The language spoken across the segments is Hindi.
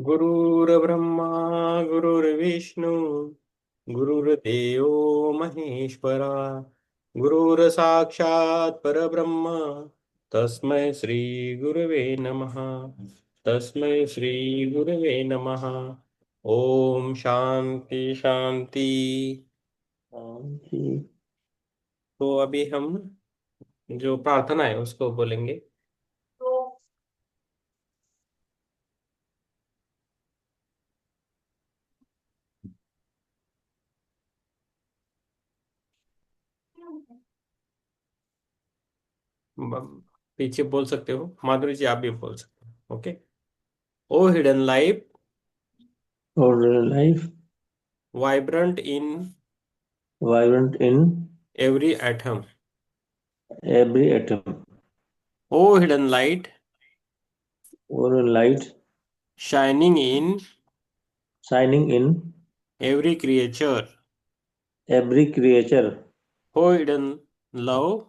गुरुर्ब्रह्मा गुरुर्विष्णु गुरुर्देवो महेश्वरा गुरुर्साक्षात् परब्रह्म तस्मै श्री गुरवे नमः। तस्मै श्री गुरवे नमः। ओम शांति शांति। शांति। तो अभी हम जो प्रार्थना है उसको बोलेंगे। ब- पीछे बोल सकते हो, माधुरी जी आप भी बोल सकते हो। ओके। ओ हिडन लाइफ, और life vibrant in vibrant in every atom. every atom, O hidden light, or light shining in shining in every creature. every creature, O hidden love,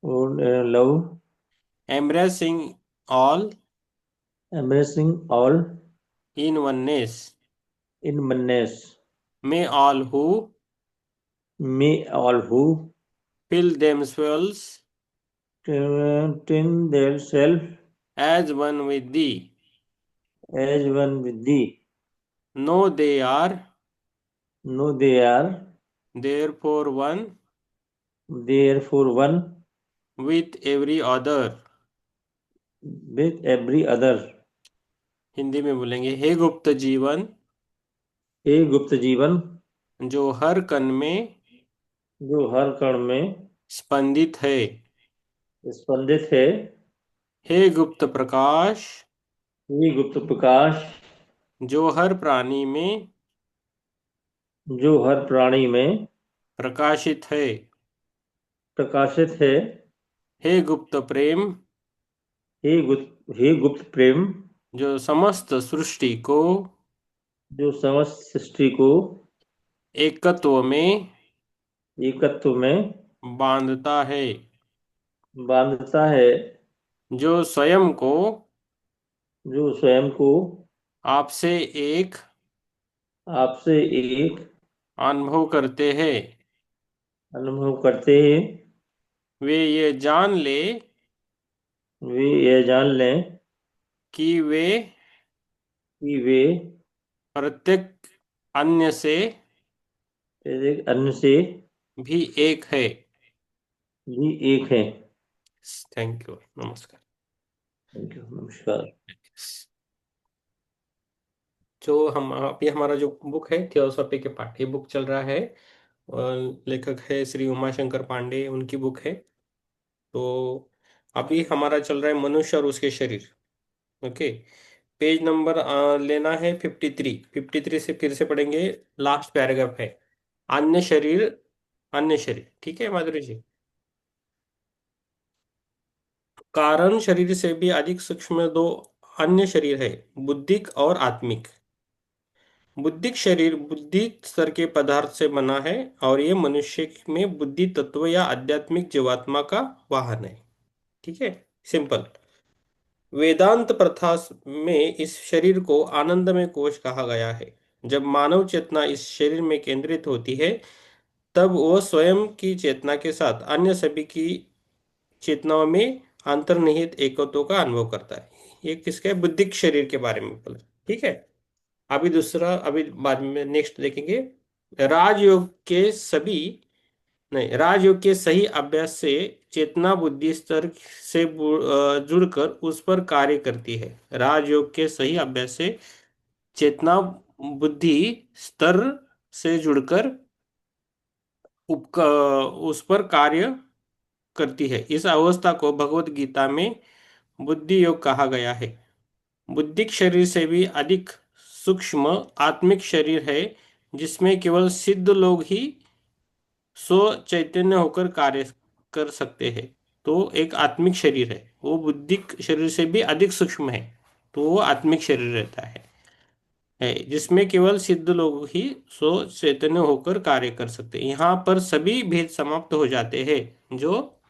or love embracing all embracing all in oneness. in oneness. May all who May all who feel themselves tend themselves as one with thee as one with thee, know they are know they are therefore one therefore one with every other। with every other. Hindi में बोलेंगे, हे गुप्त जीवन हे गुप्त जीवन, जो हर कण में जो हर कण में स्पंदित है। स्पंदित है, हे गुप्त प्रकाश हे गुप्त प्रकाश, जो हर प्राणी में जो हर प्राणी में प्रकाशित है। प्रकाशित है। हे गुप्त प्रेम हे गुप्त प्रेम, जो समस्त सृष्टि को जो समस्त सृष्टि को एकत्व में एकत्व में बांधता है। बांधता है, जो स्वयं को जो स्वयं को आपसे एक आपसे एक अनुभव करते हैं। अनुभव करते हैं। वे ये जान ले वे यह जान लें कि वे कि वे प्रत्येक अन्य से एक अन्य से भी एक है। भी एक हैं। थैंक यू, नमस्कार। थैंक यू, नमस्कार। जो हम अभी हमारा जो बुक है थियोसॉफी के पाठ, ये बुक चल रहा है। लेखक है श्री उमाशंकर पांडे, उनकी बुक है। तो अभी हमारा चल रहा है मनुष्य और उसके शरीर। ओके। पेज नंबर लेना है 53। 53 से फिर से पढ़ेंगे। लास्ट पैराग्राफ है, अन्य शरीर। अन्य शरीर, ठीक है माधुरी जी। कारण शरीर से भी अधिक सूक्ष्म दो अन्य शरीर है, बुद्धिक और आत्मिक। बुद्धिक शरीर बुद्धि स्तर के पदार्थ से बना है और ये मनुष्य में बुद्धि तत्व या आध्यात्मिक जीवात्मा का वाहन है। ठीक है, सिंपल। वेदांत प्रथा में इस शरीर को आनंदमय कोश कहा गया है। जब मानव चेतना इस शरीर में केंद्रित होती है, तब वह स्वयं की चेतना के साथ अन्य सभी की चेतनाओं में अंतर्निहित एकत्व का अनुभव करता है। ये किसके बुद्धिक शरीर के बारे में बोला। ठीक है। अभी दूसरा, अभी बाद में नेक्स्ट देखेंगे। राजयोग के सभी नहीं, राजयोग के सही अभ्यास से चेतना बुद्धि स्तर से जुड़कर उस पर कार्य करती है। राजयोग के सही अभ्यास से चेतना बुद्धि स्तर से जुड़कर उप उस पर कार्य करती है। इस अवस्था को भगवत गीता में बुद्धि योग कहा गया है। बुद्धिक शरीर से भी अधिक सूक्ष्म आत्मिक शरीर है, जिसमें केवल सिद्ध लोग ही स्व चैतन्य होकर कार्य कर सकते हैं। तो एक आत्मिक शरीर है, वो बुद्धिक शरीर से भी अधिक सूक्ष्म है। तो वो आत्मिक शरीर रहता है जिसमें केवल सिद्ध लोग ही स्व चैतन्य होकर कार्य कर सकते हैं। यहाँ पर सभी भेद समाप्त हो जाते हैं। जो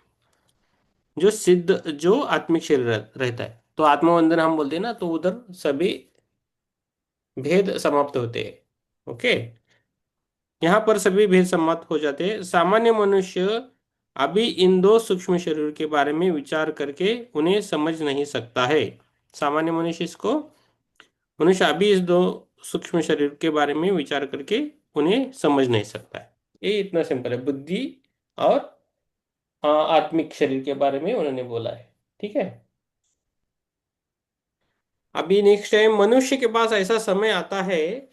जो सिद्ध जो आत्मिक शरीर रहता है, तो आत्मवंदन हम बोलते हैं ना, तो उधर सभी भेद समाप्त होते हैं। ओके, यहाँ पर सभी भेद समाप्त हो जाते हैं। सामान्य मनुष्य अभी इन दो सूक्ष्म शरीर के बारे में विचार करके उन्हें समझ नहीं सकता है। सामान्य मनुष्य इसको, मनुष्य अभी इस दो सूक्ष्म शरीर के बारे में विचार करके उन्हें समझ नहीं सकता है। ये इतना सिंपल है, बुद्धि और आत्मिक शरीर के बारे में उन्होंने बोला है। ठीक है। अभी नेक्स्ट टाइम मनुष्य के पास ऐसा समय आता है,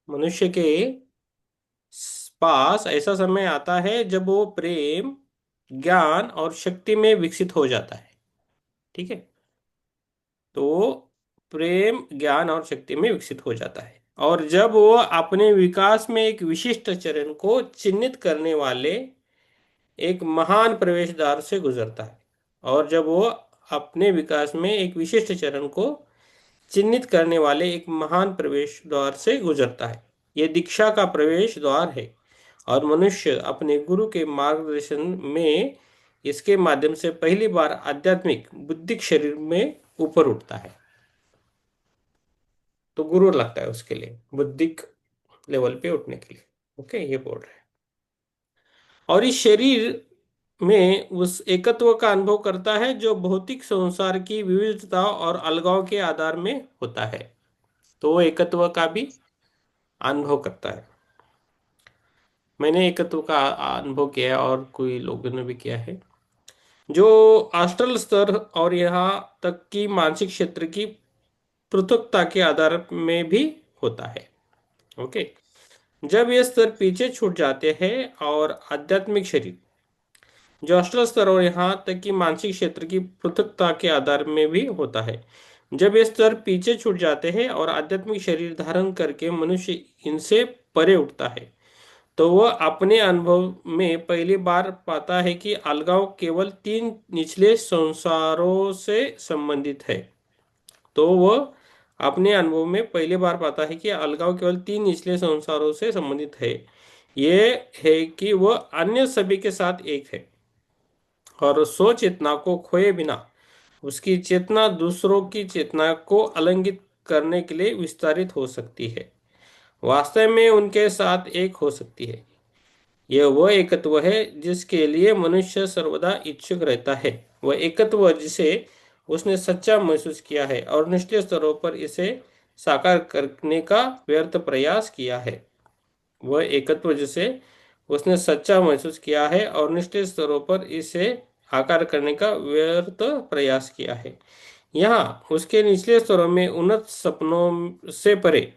मनुष्य के पास ऐसा समय आता है जब वो प्रेम, ज्ञान और शक्ति में विकसित हो जाता है। ठीक है। तो प्रेम, ज्ञान और शक्ति में विकसित हो जाता है, और जब वो अपने विकास में एक विशिष्ट चरण को चिन्हित करने वाले एक महान प्रवेश द्वार से गुजरता है। और जब वो अपने विकास में एक विशिष्ट चरण को चिन्हित करने वाले एक महान प्रवेश द्वार से गुजरता है, ये दीक्षा का प्रवेश द्वार है। और मनुष्य अपने गुरु के मार्गदर्शन में इसके माध्यम से पहली बार आध्यात्मिक बुद्धिक शरीर में ऊपर उठता है। तो गुरु लगता है उसके लिए बुद्धिक लेवल पे उठने के लिए। ओके, ये बोल रहे हैं। और इस शरीर में उस एकत्व का अनुभव करता है जो भौतिक संसार की विविधता और अलगाव के आधार में होता है। तो वो एकत्व का भी अनुभव करता है। मैंने एकत्व का अनुभव किया है और कोई लोगों ने भी किया है, जो आस्ट्रल स्तर और यहाँ तक कि मानसिक क्षेत्र की पृथकता के आधार में भी होता है। ओके, जब ये स्तर पीछे छूट जाते हैं और आध्यात्मिक शरीर, जो अष्टल स्तर और यहाँ तक कि मानसिक क्षेत्र की पृथकता के आधार में भी होता है, जब ये स्तर पीछे छूट जाते हैं और आध्यात्मिक शरीर धारण करके मनुष्य इनसे परे उठता है, तो वह अपने अनुभव में पहली बार पाता है कि अलगाव केवल तीन निचले संसारों से संबंधित है। तो वह अपने अनुभव में पहली बार पाता है कि अलगाव केवल तीन निचले संसारों से संबंधित है। ये है कि वह अन्य सभी के साथ एक है, और स्व चेतना को खोए बिना उसकी चेतना दूसरों की चेतना को आलिंगित करने के लिए विस्तारित हो सकती है, वास्तव में उनके साथ एक हो सकती है। यह वह एकत्व है जिसके लिए मनुष्य सर्वदा इच्छुक रहता है, वह एकत्व जिसे उसने सच्चा महसूस किया है और निचले स्तरों पर इसे साकार करने का व्यर्थ प्रयास किया है। वह एकत्व जिसे उसने सच्चा महसूस किया है और निचले स्तरों पर इसे आकार करने का व्यर्थ प्रयास किया है। यहाँ उसके निचले स्तरों में उन्नत सपनों से परे,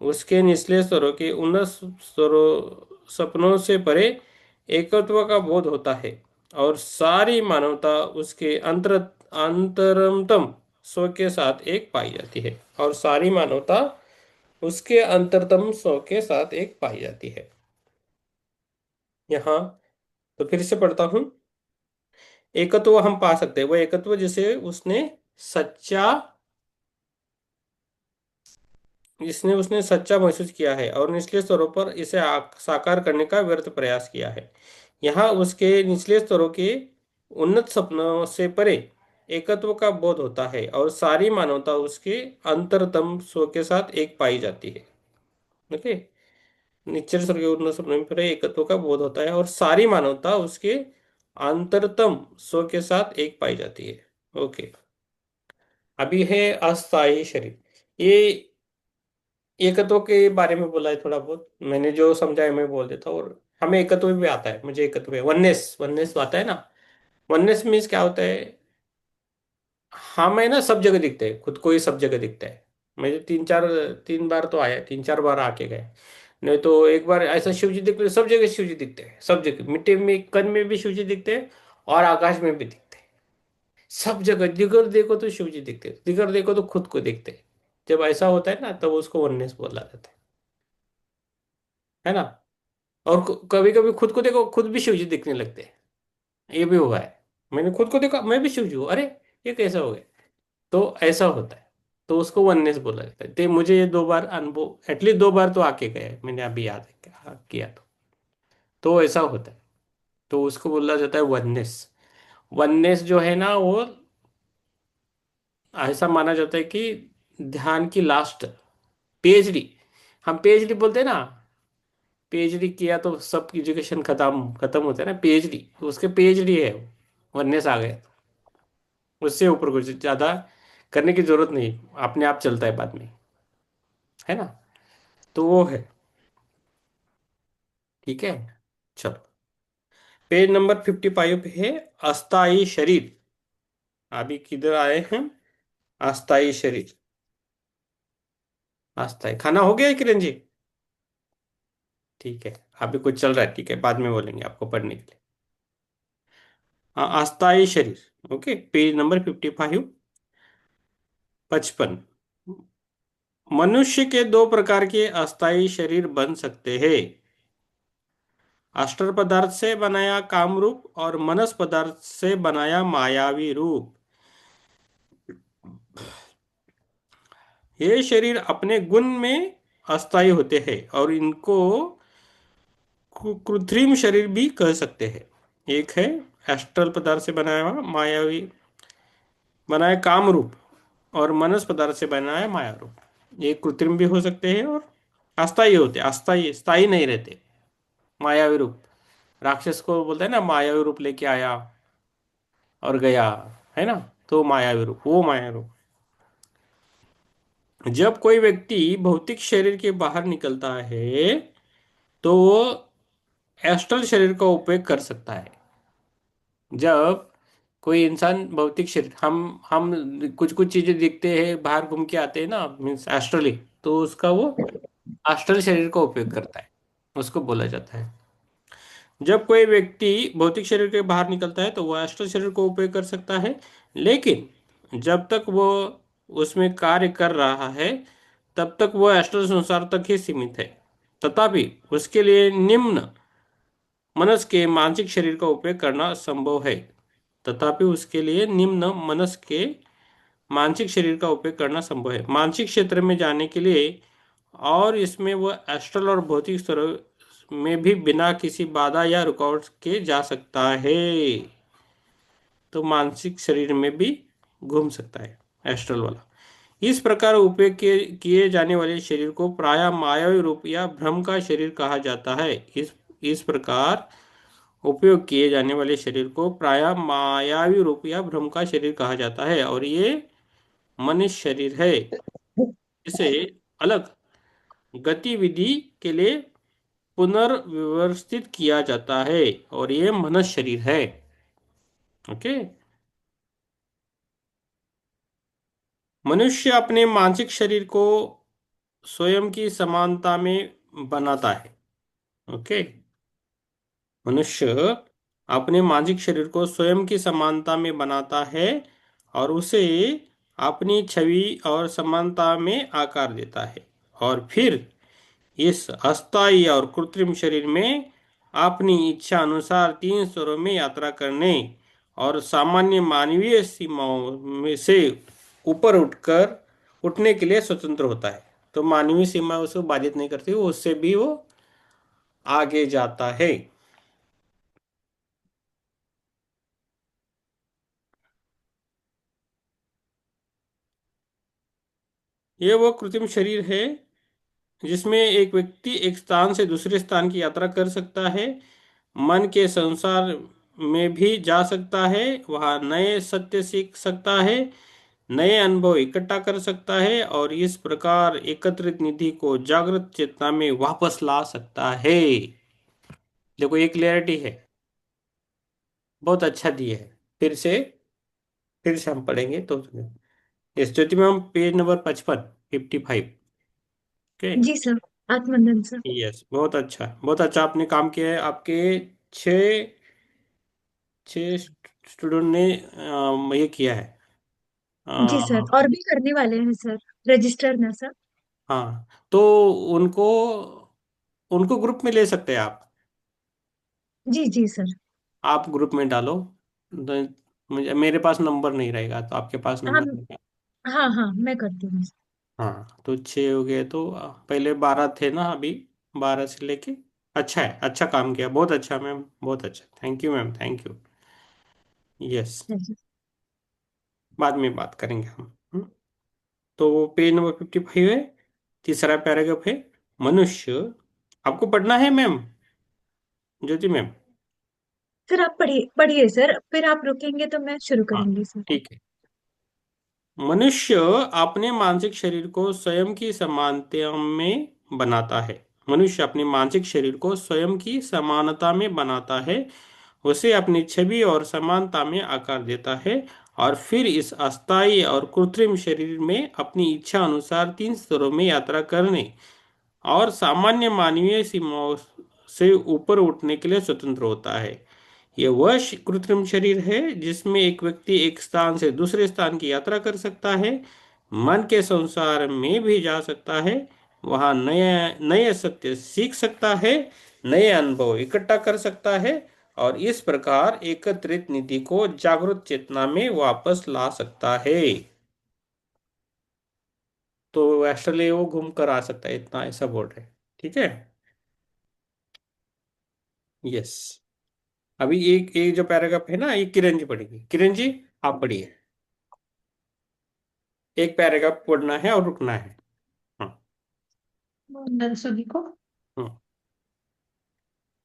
उसके निचले स्तरों के उन्नत सपनों से परे एकत्व का बोध होता है, और सारी मानवता उसके अंतरतम स्व के साथ एक पाई जाती है। और सारी मानवता उसके अंतरतम स्व के साथ एक पाई जाती है। यहाँ तो फिर से पढ़ता हूं। एकत्व हम पा सकते हैं, वो एकत्व जिसे उसने सच्चा जिसने उसने सच्चा महसूस किया है और निचले स्तरों पर इसे साकार करने का व्यर्थ प्रयास किया है। यहाँ उसके निचले स्तरों के उन्नत सपनों से परे एकत्व का बोध होता है, और सारी मानवता उसके अंतरतम स्व के साथ एक पाई जाती है। ओके, निचले स्तर के उन्नत सपनों में परे एकत्व का बोध होता है और सारी मानवता उसके अंतरतम स्व के साथ एक पाई जाती है। ओके, अभी है अस्थाई शरीर। ये एकत्व के बारे में बोला है, थोड़ा बहुत मैंने जो समझा है मैं बोल देता हूँ। और हमें एकत्व भी आता है, मुझे एकत्व है, वननेस, वननेस आता है ना। वननेस मीन्स क्या होता है, हमें ना सब जगह दिखते हैं, खुद को ही सब जगह दिखता है। मुझे तीन बार तो आया, तीन चार बार आके गए। नहीं तो एक बार ऐसा शिव जी दिख रहे, सब जगह शिव जी दिखते हैं, सब जगह मिट्टी में कण में भी शिव जी दिखते हैं और आकाश में भी दिखते हैं। सब जगह दिगर देखो तो शिव जी दिखते हैं, दिगर देखो तो खुद को दिखते हैं। जब ऐसा होता है ना तब उसको वननेस बोला जाता है ना। और कभी कभी खुद को देखो, खुद भी शिवजी दिखने लगते हैं। ये भी हुआ है, मैंने खुद को देखा मैं भी शिवजी हूँ, अरे ये कैसा हो गया। तो ऐसा होता है, तो उसको वननेस बोला जाता है। तो मुझे ये दो बार अनुभव, एटलीस्ट दो बार तो आके गए हैं, मैंने अभी याद किया तो ऐसा होता है। तो उसको बोला जाता है वननेस। वननेस जो है ना वो ऐसा माना जाता है कि ध्यान की लास्ट पीएचडी, हम पीएचडी बोलते हैं ना, पीएचडी किया तो सब एजुकेशन खत्म खत्म होता है ना, पीएचडी तो उसके पीएचडी है, वर्नेस आ गए, उससे ऊपर कुछ ज्यादा करने की जरूरत नहीं, अपने आप चलता है बाद में, है ना, तो वो है। ठीक है, चलो, पेज नंबर 55 पे है अस्थाई शरीर। अभी किधर आए हैं, अस्थाई शरीर। अस्थाई खाना हो गया है किरण जी? ठीक है, अभी कुछ चल रहा है, ठीक है, बाद में बोलेंगे आपको पढ़ने के लिए। हाँ, अस्थाई शरीर, ओके, पेज नंबर 55, 55। मनुष्य के दो प्रकार के अस्थाई शरीर बन सकते हैं, अस्टर पदार्थ से बनाया कामरूप और मनस पदार्थ से बनाया मायावी रूप। ये शरीर अपने गुण में अस्थाई होते हैं और इनको कृत्रिम शरीर भी कह सकते हैं। एक है एस्ट्रल पदार्थ से बनाया हुआ मायावी, बनाया काम रूप, और मनस पदार्थ से बनाया माया रूप। ये कृत्रिम भी हो सकते हैं और अस्थाई होते हैं, अस्थाई स्थाई नहीं रहते। मायावी रूप, राक्षस को बोलते हैं ना मायावी रूप लेके आया और गया, है ना, तो मायावी रूप, वो माया रूप। जब कोई व्यक्ति भौतिक शरीर के बाहर निकलता है तो वो एस्ट्रल शरीर का उपयोग कर सकता है। जब कोई इंसान भौतिक शरीर, हम कुछ कुछ चीजें दिखते हैं बाहर घूम के आते हैं ना, मीन्स एस्ट्रली, तो उसका वो एस्ट्रल शरीर का उपयोग करता है, उसको बोला जाता है। जब कोई व्यक्ति भौतिक शरीर के बाहर निकलता है तो वह एस्ट्रल शरीर को उपयोग कर सकता है, लेकिन जब तक वो उसमें कार्य कर रहा है तब तक वह एस्ट्रल संसार तक ही सीमित है। तथापि उसके लिए निम्न मनस के मानसिक शरीर का उपयोग करना संभव है। तथापि उसके लिए निम्न मनस के मानसिक शरीर का उपयोग करना संभव है, मानसिक क्षेत्र में जाने के लिए, और इसमें वह एस्ट्रल और भौतिक स्तरों में भी बिना किसी बाधा या रुकावट के जा सकता है। तो मानसिक शरीर में भी घूम सकता है एस्ट्रल वाला। इस प्रकार उपयोग किए किए जाने वाले शरीर को प्रायः मायावी रूप या भ्रम का शरीर कहा जाता है। इस प्रकार उपयोग किए जाने वाले शरीर को प्रायः मायावी रूप या भ्रम का शरीर कहा जाता है, और ये मनुष्य शरीर है। इसे अलग गतिविधि के लिए पुनर्व्यवस्थित किया जाता है, और ये मनुष्य शरीर है। ओके, मनुष्य अपने मानसिक शरीर को स्वयं की समानता में बनाता है। ओके, मनुष्य अपने मानसिक शरीर को स्वयं की समानता में बनाता है और उसे अपनी छवि और समानता में आकार देता है, और फिर इस अस्थायी और कृत्रिम शरीर में अपनी इच्छा अनुसार तीन स्तरों में यात्रा करने और सामान्य मानवीय सीमाओं में से ऊपर उठने के लिए स्वतंत्र होता है। तो मानवीय सीमा उसको बाधित नहीं करती, वो उससे भी वो आगे जाता है। ये वो कृत्रिम शरीर है जिसमें एक व्यक्ति एक स्थान से दूसरे स्थान की यात्रा कर सकता है, मन के संसार में भी जा सकता है, वहाँ नए सत्य सीख सकता है, नए अनुभव इकट्ठा कर सकता है, और इस प्रकार एकत्रित निधि को जागृत चेतना में वापस ला सकता है। देखो एक क्लियरिटी है, बहुत अच्छा दिया है। फिर से हम पढ़ेंगे तो स्तुति में हम पेज नंबर 55, 55। ओके, जी सर। आत्मनंदन सर। यस, बहुत अच्छा, बहुत अच्छा आपने काम किया है। आपके छः छः स्टूडेंट ने ये किया है। जी सर, अ, और भी करने वाले हैं सर, रजिस्टर ना सर। हाँ, तो उनको उनको ग्रुप में ले सकते हैं आप। जी जी सर। आप ग्रुप में डालो, तो मुझे, मेरे पास नंबर नहीं रहेगा तो आपके पास नंबर हम, रहेगा। हाँ हाँ, मैं करती हूँ। हाँ, तो छः हो गए, तो पहले 12 थे ना, अभी 12 से लेके। अच्छा है, अच्छा काम किया, बहुत अच्छा मैम, बहुत अच्छा, thank you ma'am, thank you. Yes, जी बाद में बात करेंगे हम। तो पेज नंबर 55 है। तीसरा पैराग्राफ है, मनुष्य, आपको पढ़ना है मैम, ज्योति मैम? सर आप पढ़िए पढ़िए सर, फिर आप रुकेंगे तो मैं शुरू हाँ, करूंगी सर। ठीक है। मनुष्य अपने मानसिक शरीर को स्वयं की समानता में बनाता है। मनुष्य अपने मानसिक शरीर को स्वयं की समानता में बनाता है, उसे अपनी छवि और समानता में आकार देता है, और फिर इस अस्थायी और कृत्रिम शरीर में अपनी इच्छा अनुसार तीन स्तरों में यात्रा करने और सामान्य मानवीय सीमाओं से ऊपर उठने के लिए स्वतंत्र होता है। यह वह कृत्रिम शरीर है जिसमें एक व्यक्ति एक स्थान से दूसरे स्थान की यात्रा कर सकता है, मन के संसार में भी जा सकता है, वहां नए नए सत्य सीख सकता है, नए अनुभव इकट्ठा कर सकता है, और इस प्रकार एकत्रित निधि को जागृत चेतना में वापस ला सकता है। तो एस्ट्रले वो घूम कर आ सकता है, इतना ऐसा बोल रहे हैं। ठीक है। यस। अभी एक एक जो पैराग्राफ है ना, ये किरण जी पढ़ेगी। किरण जी, आप पढ़िए। एक पैराग्राफ पढ़ना है और रुकना है। हाँ। वंदन सभी को। हाँ।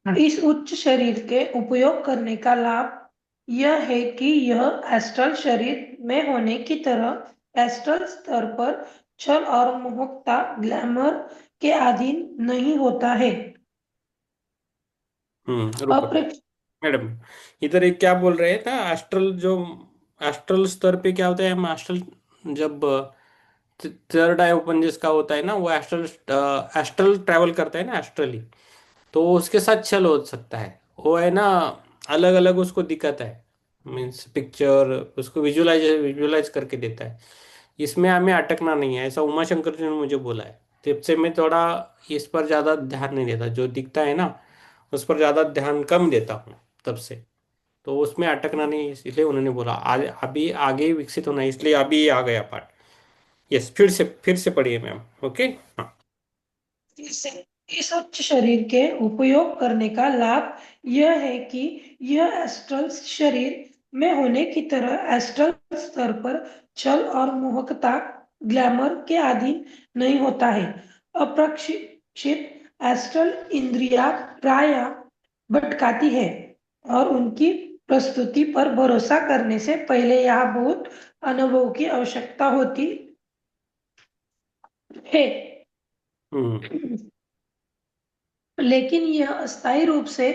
इस उच्च शरीर के उपयोग करने का लाभ यह है कि यह एस्ट्रल शरीर में होने की तरह एस्ट्रल स्तर पर छल और मोहकता ग्लैमर के अधीन नहीं होता है। रुको अप्रेक्ष मैडम, इधर एक क्या बोल रहे हैं ना, एस्ट्रल जो, एस्ट्रल स्तर पे क्या होता है, हम एस्ट्रल जब थर्ड आई ओपन जिसका होता है ना, वो एस्ट्रल एस्ट्रल ट्रैवल करता है ना, एस्ट्रली, तो उसके साथ छल हो सकता है। वो है ना, अलग अलग उसको दिक्कत है, मीन्स पिक्चर उसको विजुलाइज विजुलाइज करके देता है। इसमें हमें अटकना नहीं है, ऐसा उमा शंकर जी ने मुझे बोला है। तब से मैं थोड़ा इस पर ज़्यादा ध्यान नहीं देता, जो दिखता है ना उस पर ज़्यादा ध्यान कम देता हूँ तब से। तो उसमें अटकना नहीं, इसलिए उन्होंने बोला आज अभी आगे विकसित होना है, इसलिए अभी ये आ गया पार्ट। यस, फिर से पढ़िए मैम। ओके। हाँ। इस इस उच्च शरीर के उपयोग करने का लाभ यह है कि यह एस्ट्रल शरीर में होने की तरह एस्ट्रल स्तर पर छल और मोहकता ग्लैमर के अधीन नहीं होता है। अप्रशिक्षित एस्ट्रल इंद्रियां प्राय भटकाती है और उनकी प्रस्तुति पर भरोसा करने से पहले यह बहुत अनुभव की आवश्यकता होती है। हम्म। लेकिन यह अस्थायी रूप से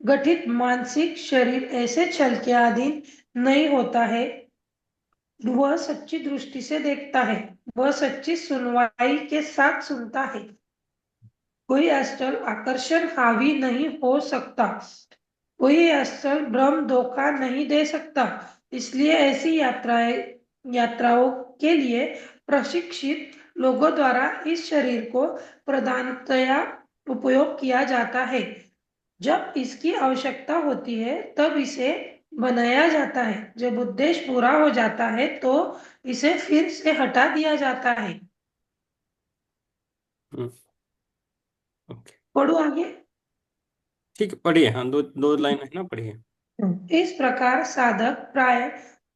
गठित मानसिक शरीर ऐसे छल के अधीन नहीं होता है। वह सच्ची दृष्टि से देखता है, वह सच्ची सुनवाई के साथ सुनता है। कोई अस्थल आकर्षण हावी नहीं हो सकता, कोई अस्थल भ्रम धोखा नहीं दे सकता। इसलिए ऐसी यात्राओं के लिए प्रशिक्षित लोगों द्वारा इस शरीर को प्रधानतया उपयोग किया जाता है। जब इसकी आवश्यकता होती है तब इसे बनाया जाता है, जब उद्देश्य पूरा हो जाता है तो इसे फिर से हटा दिया जाता है। हम्म। ओके। पढ़ो आगे। ठीक है, पढ़िए। हाँ, दो दो लाइन है ना, पढ़िए। इस प्रकार साधक प्राय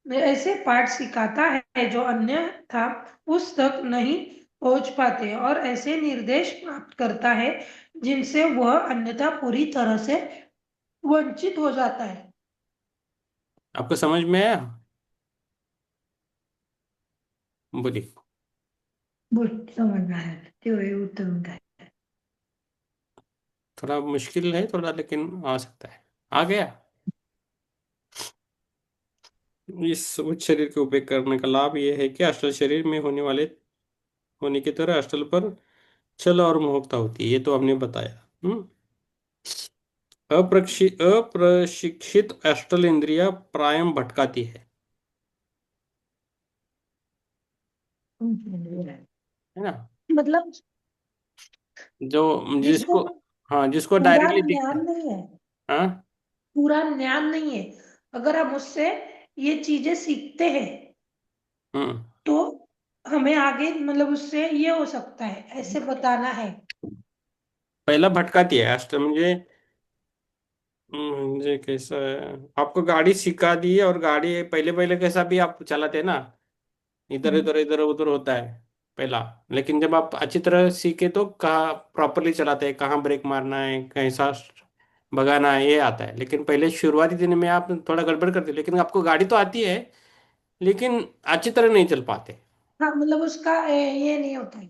ऐसे पाठ सिखाता है जो अन्यथा उस तक नहीं पहुंच पाते, और ऐसे निर्देश प्राप्त करता है जिनसे वह अन्यथा पूरी तरह से वंचित हो जाता है। आपको समझ में आया? बोलिए। बोल, समझ में आया, तेवढे उत्तर काय? थोड़ा मुश्किल है थोड़ा, लेकिन आ सकता है। आ गया। इस उच्च शरीर के उपयोग करने का लाभ यह है कि अष्टल शरीर में होने की तरह अष्टल पर छल और मोहकता होती है, ये तो हमने बताया। अप्रशिक्षित अष्टल इंद्रिया प्रायम भटकाती है ना, मतलब जो जिसको जिसको, हाँ, जिसको पूरा डायरेक्टली दिखता ज्ञान है। नहीं है, हाँ। पूरा ज्ञान नहीं है, अगर हम उससे ये चीजें सीखते हैं हम्म। तो हमें आगे मतलब उससे ये हो सकता है, ऐसे बताना है। पहला भटकाती है अष्ट मुझे कैसा है, आपको गाड़ी सिखा दी है, और गाड़ी पहले पहले कैसा भी आप चलाते हैं ना, इधर हम्म, इधर इधर उधर होता है, पहला। लेकिन जब आप अच्छी तरह सीखे तो कहाँ प्रॉपरली चलाते हैं, कहाँ ब्रेक मारना है, कैसा भगाना है, ये आता है। लेकिन पहले शुरुआती दिन में आप थोड़ा गड़बड़ करते, लेकिन आपको गाड़ी तो आती है, लेकिन अच्छी तरह नहीं चल पाते। हाँ, मतलब उसका ये नहीं होता है।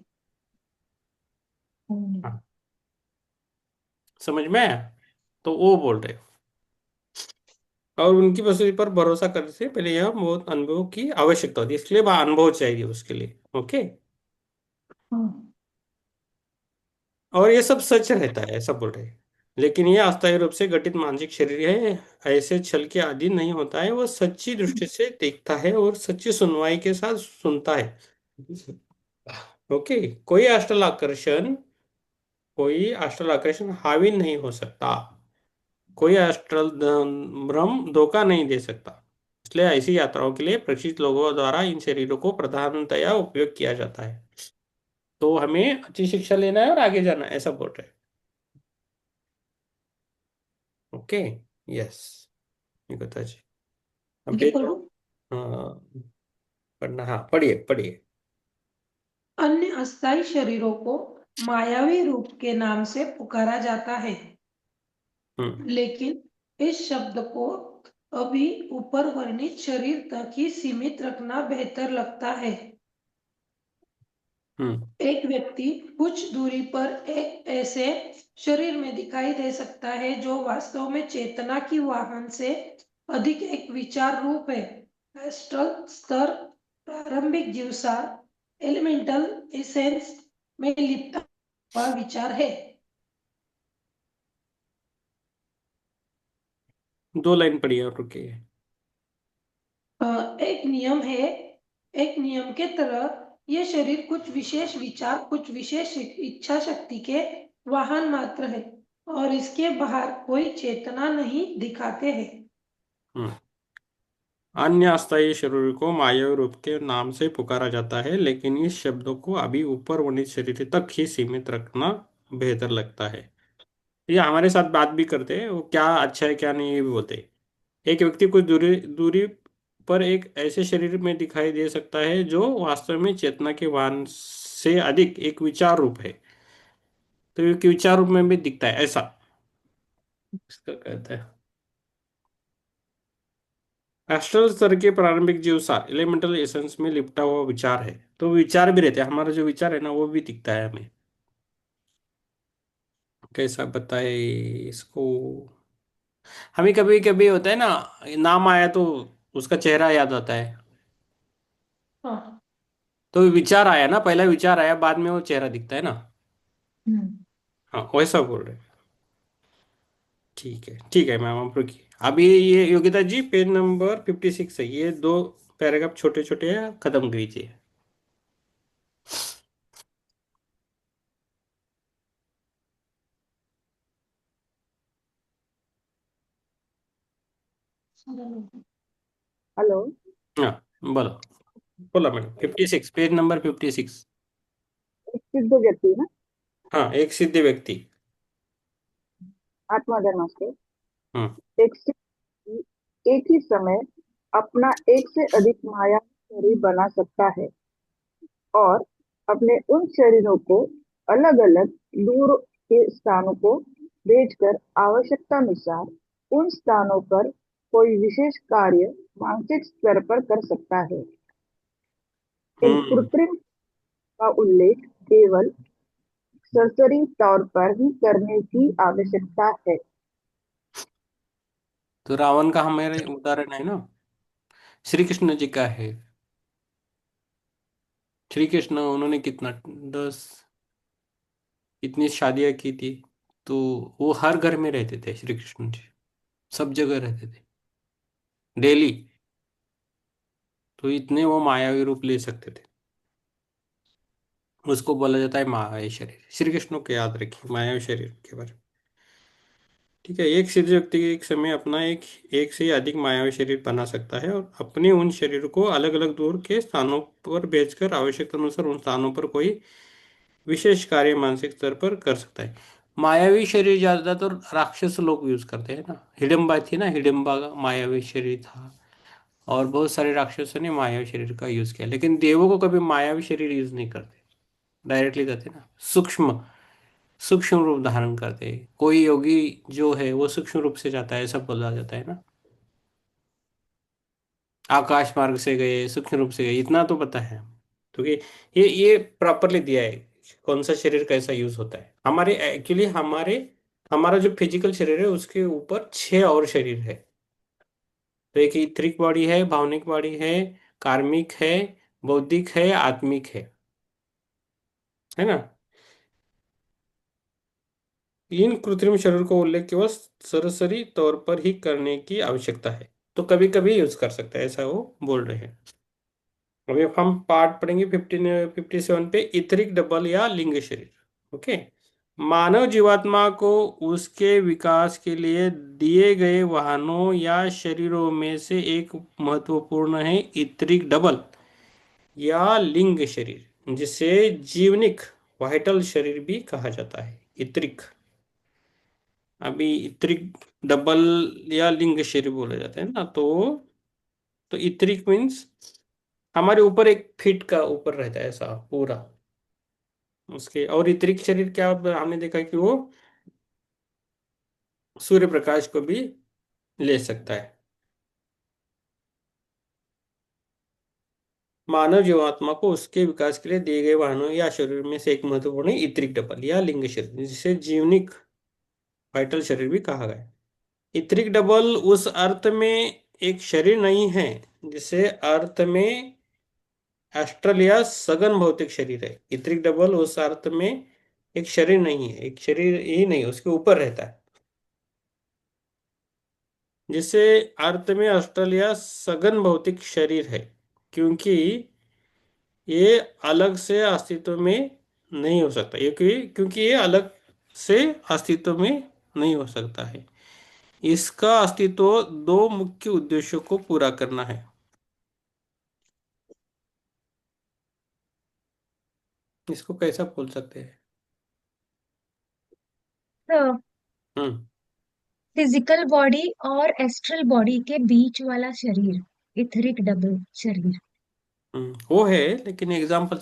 हाँ, समझ में आया? तो वो बोल रहे हो। और उनकी वसूली पर भरोसा करने से पहले यह बहुत अनुभव की आवश्यकता होती है, इसलिए वह अनुभव चाहिए उसके लिए। ओके। हाँ। और ये सब सच रहता है, ऐसा बोल रहे हैं। लेकिन ये अस्थायी रूप से गठित मानसिक शरीर है, ऐसे छल के अधीन नहीं होता है। वो सच्ची दृष्टि से देखता है और सच्ची सुनवाई के साथ सुनता है। ओके। कोई अस्ट्रल आकर्षण हावी नहीं हो सकता। कोई अस्ट्रल भ्रम धोखा नहीं दे सकता। इसलिए ऐसी यात्राओं के लिए प्रशिक्षित लोगों द्वारा इन शरीरों को प्रधानतया उपयोग किया जाता है। तो हमें अच्छी शिक्षा लेना है और आगे जाना है, ऐसा बोल रहे हैं। ओके। यस। निकिता जी। अब आगे पढ़ो। हाँ, पढ़ना, हाँ, पढ़िए पढ़िए। अन्य अस्थायी शरीरों को मायावी रूप के नाम से पुकारा जाता है, हम्म। लेकिन इस शब्द को अभी ऊपर वर्णित शरीर तक ही सीमित रखना बेहतर लगता है। हम्म। एक व्यक्ति कुछ दूरी पर एक ऐसे शरीर में दिखाई दे सकता है जो वास्तव में चेतना की वाहन से अधिक एक विचार रूप है। एस्ट्रल स्तर प्रारंभिक जीवसार एलिमेंटल एसेंस में लिपटा हुआ विचार है। 2 लाइन पढ़िए और रुकिए। एक नियम है, एक नियम के तरह ये शरीर कुछ विशेष विचार, कुछ विशेष इच्छा शक्ति के वाहन मात्र है और इसके बाहर कोई चेतना नहीं दिखाते हैं। हम्म। अन्य अस्थायी शरीर को मायावी रूप के नाम से पुकारा जाता है, लेकिन इस शब्दों को अभी ऊपर वर्णित शरीर तक ही सीमित रखना बेहतर लगता है। ये हमारे साथ बात भी करते हैं, वो क्या अच्छा है क्या नहीं ये भी बोलते हैं। एक व्यक्ति कुछ दूरी दूरी पर एक ऐसे शरीर में दिखाई दे सकता है जो वास्तव में चेतना के वाहन से अधिक एक विचार रूप है। तो एक विचार रूप में भी दिखता है, ऐसा इसका कहता है। एस्ट्रल स्तर के प्रारंभिक जीव सार एलिमेंटल एसेंस में लिपटा हुआ विचार है। तो विचार भी रहते हैं, हमारा जो विचार है ना वो भी दिखता है हमें। कैसा बताए इसको। हमें कभी कभी होता है ना, नाम आया तो उसका चेहरा याद आता है। हाँ। तो विचार आया ना, पहला विचार आया, बाद में वो चेहरा दिखता है ना। हम्म। हाँ, वैसा बोल रहे हैं। ठीक है ठीक है मैम, आप रुकिए। अभी ये योगिता जी पेज नंबर 56 है, ये 2 पैराग्राफ छोटे छोटे हैं, खत्म कीजिए। हेलो। हाँ, बोलो। बोला मैडम, 56, पेज नंबर 56। एक सिद्ध व्यक्ति ना, हाँ, एक सिद्ध व्यक्ति। आत्मा धर्म से हम्म। एक सिद्ध व्यक्ति एक ही समय अपना एक से अधिक माया शरीर बना सकता है और अपने उन शरीरों को अलग अलग दूर के स्थानों को भेजकर आवश्यकता अनुसार उन स्थानों पर कोई विशेष कार्य मानसिक स्तर पर कर सकता है। इन हम्म। कृत्रिम का उल्लेख केवल सरसरी तौर पर ही करने की आवश्यकता है। तो रावण का हमारे उदाहरण है ना, श्री कृष्ण जी का है। श्री कृष्ण उन्होंने कितना 10 इतनी शादियां की थी। तो वो हर घर में रहते थे श्री कृष्ण जी, सब जगह रहते थे, डेली। तो इतने वो मायावी रूप ले सकते थे। उसको बोला जाता है मायावी शरीर। श्री कृष्ण को याद रखिए मायावी शरीर के बारे में। ठीक है। एक सिद्ध व्यक्ति एक समय अपना एक से अधिक मायावी शरीर बना सकता है और अपने उन शरीर को अलग अलग दूर के स्थानों पर भेजकर आवश्यकता अनुसार उन स्थानों पर कोई विशेष कार्य मानसिक स्तर पर कर सकता है। मायावी शरीर ज्यादातर राक्षस लोग यूज करते हैं ना। हिडम्बा थी ना, हिडम्बा का मायावी शरीर था। और बहुत सारे राक्षसों ने मायावी शरीर का यूज किया, लेकिन देवों को कभी मायावी शरीर यूज नहीं करते, डायरेक्टली करते ना, सूक्ष्म सूक्ष्म रूप धारण करते हैं। कोई योगी जो है वो सूक्ष्म रूप से जाता है, ऐसा बोला जाता है ना, आकाश मार्ग से गए, सूक्ष्म रूप से गए, इतना तो पता है। क्योंकि ये प्रॉपरली दिया है कौन सा शरीर कैसा यूज होता है। हमारे एक्चुअली हमारा जो फिजिकल शरीर है उसके ऊपर 6 और शरीर है। तो एक इथरिक बॉडी है, भावनिक बॉडी है, कार्मिक है, बौद्धिक है, आत्मिक है ना। इन कृत्रिम शरीर को उल्लेख केवल सरसरी तौर पर ही करने की आवश्यकता है, तो कभी कभी यूज कर सकता है, ऐसा वो बोल रहे हैं। अभी हम पार्ट पढ़ेंगे 57 पे, इथरिक डबल या लिंग शरीर। ओके। मानव जीवात्मा को उसके विकास के लिए दिए गए वाहनों या शरीरों में से एक महत्वपूर्ण है इथरिक डबल या लिंग शरीर, जिसे जीवनिक वाइटल शरीर भी कहा जाता है। इतरिक, अभी इतरिक डबल या लिंग शरीर बोले जाते हैं ना, तो इतरिक मीन्स हमारे ऊपर एक फीट का ऊपर रहता है ऐसा पूरा उसके। और इतरिक शरीर क्या, हमने देखा कि वो सूर्य प्रकाश को भी ले सकता है। मानव जीवात्मा को उसके विकास के लिए दिए गए वाहनों या शरीर में से एक महत्वपूर्ण है इतरिक डबल या लिंग शरीर, जिसे जीवनिक वाइटल शरीर भी कहा गया है। इतरिक डबल उस अर्थ में एक शरीर नहीं है जिसे अर्थ में एस्ट्रल या सघन भौतिक शरीर है। इतरिक डबल उस अर्थ में एक शरीर नहीं है, एक शरीर ही नहीं, उसके ऊपर रहता है, जिसे अर्थ में एस्ट्रल या सघन भौतिक शरीर है, क्योंकि ये अलग से अस्तित्व में नहीं हो सकता, क्योंकि ये अलग से अस्तित्व में नहीं हो सकता है। इसका अस्तित्व दो मुख्य उद्देश्यों को पूरा करना है। इसको कैसा बोल सकते हैं? तो हम्म। फिजिकल बॉडी और एस्ट्रल बॉडी के बीच वाला शरीर, इथरिक डबल शरीर। वो है, लेकिन एग्जाम्पल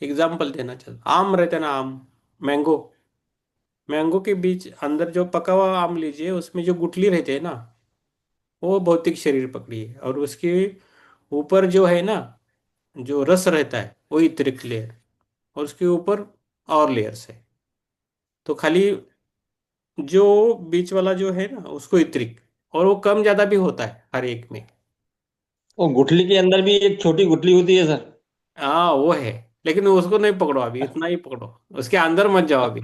एग्जाम्पल देना चल, आम रहता है ना, आम, मैंगो, मैंगो के बीच अंदर जो पका हुआ आम लीजिए, उसमें जो गुठली रहती है ना, वो भौतिक शरीर पकड़ी है, और उसके ऊपर जो है ना, जो रस रहता है वो इतरिक लेयर, और उसके ऊपर और लेयर्स है। तो खाली जो बीच वाला जो है ना उसको इतरिक, और वो कम ज्यादा भी होता है हर एक में। वो गुठली के अंदर भी एक छोटी गुठली होती है सर। हाँ वो है, लेकिन उसको नहीं पकड़ो अभी, इतना ही पकड़ो, उसके अंदर मत जाओ अभी।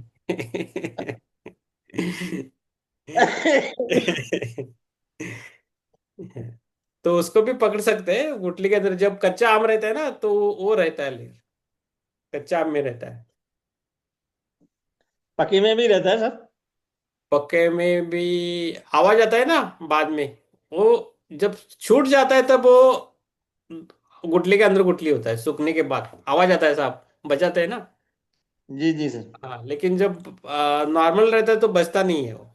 तो उसको भी पकड़ सकते हैं गुठली के अंदर, जब कच्चा आम रहता है ना तो वो रहता है लेयर, कच्चा आम में रहता है। पके में भी रहता है सर। पक्के में भी आवाज आता है ना बाद में, वो जब छूट जाता है तब वो गुठली के अंदर गुठली होता है, सूखने के बाद आवाज आता है, साहब बजाते हैं ना। जी जी सर। हाँ, लेकिन जब नॉर्मल रहता है तो बजता नहीं है वो।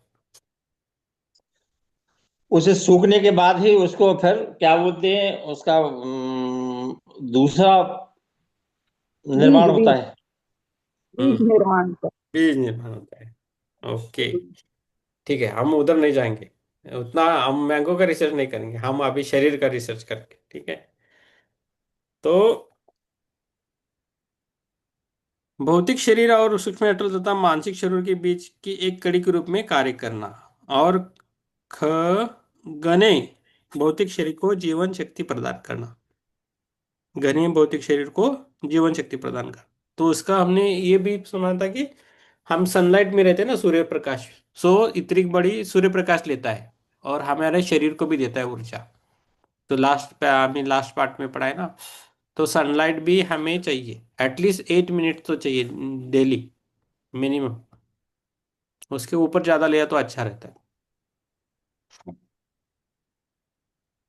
उसे सूखने के बाद ही उसको फिर क्या बोलते हैं उसका दूसरा बीज निर्माण होता बीज है। बीज हम्म। निर्माण का। बीज निर्माण होता है। ओके। ठीक है, हम उधर नहीं जाएंगे, उतना हम मैंगो का रिसर्च नहीं करेंगे, हम अभी शरीर का रिसर्च करेंगे, ठीक है। तो भौतिक शरीर और सूक्ष्म अटल तथा मानसिक शरीर के बीच की एक कड़ी के रूप में कार्य करना, और ख गने भौतिक शरीर को जीवन शक्ति प्रदान करना, घने भौतिक शरीर को जीवन शक्ति प्रदान करना। तो उसका हमने ये भी सुना था कि हम सनलाइट में रहते हैं ना, सूर्य प्रकाश, सो इतनी बड़ी सूर्य प्रकाश लेता है और हमारे शरीर को भी देता है ऊर्जा। तो लास्ट पे हमने लास्ट पार्ट में पढ़ा है ना, तो सनलाइट भी हमें चाहिए, एटलीस्ट 8 मिनट तो चाहिए डेली मिनिमम। उसके ऊपर ज्यादा लिया तो अच्छा रहता है।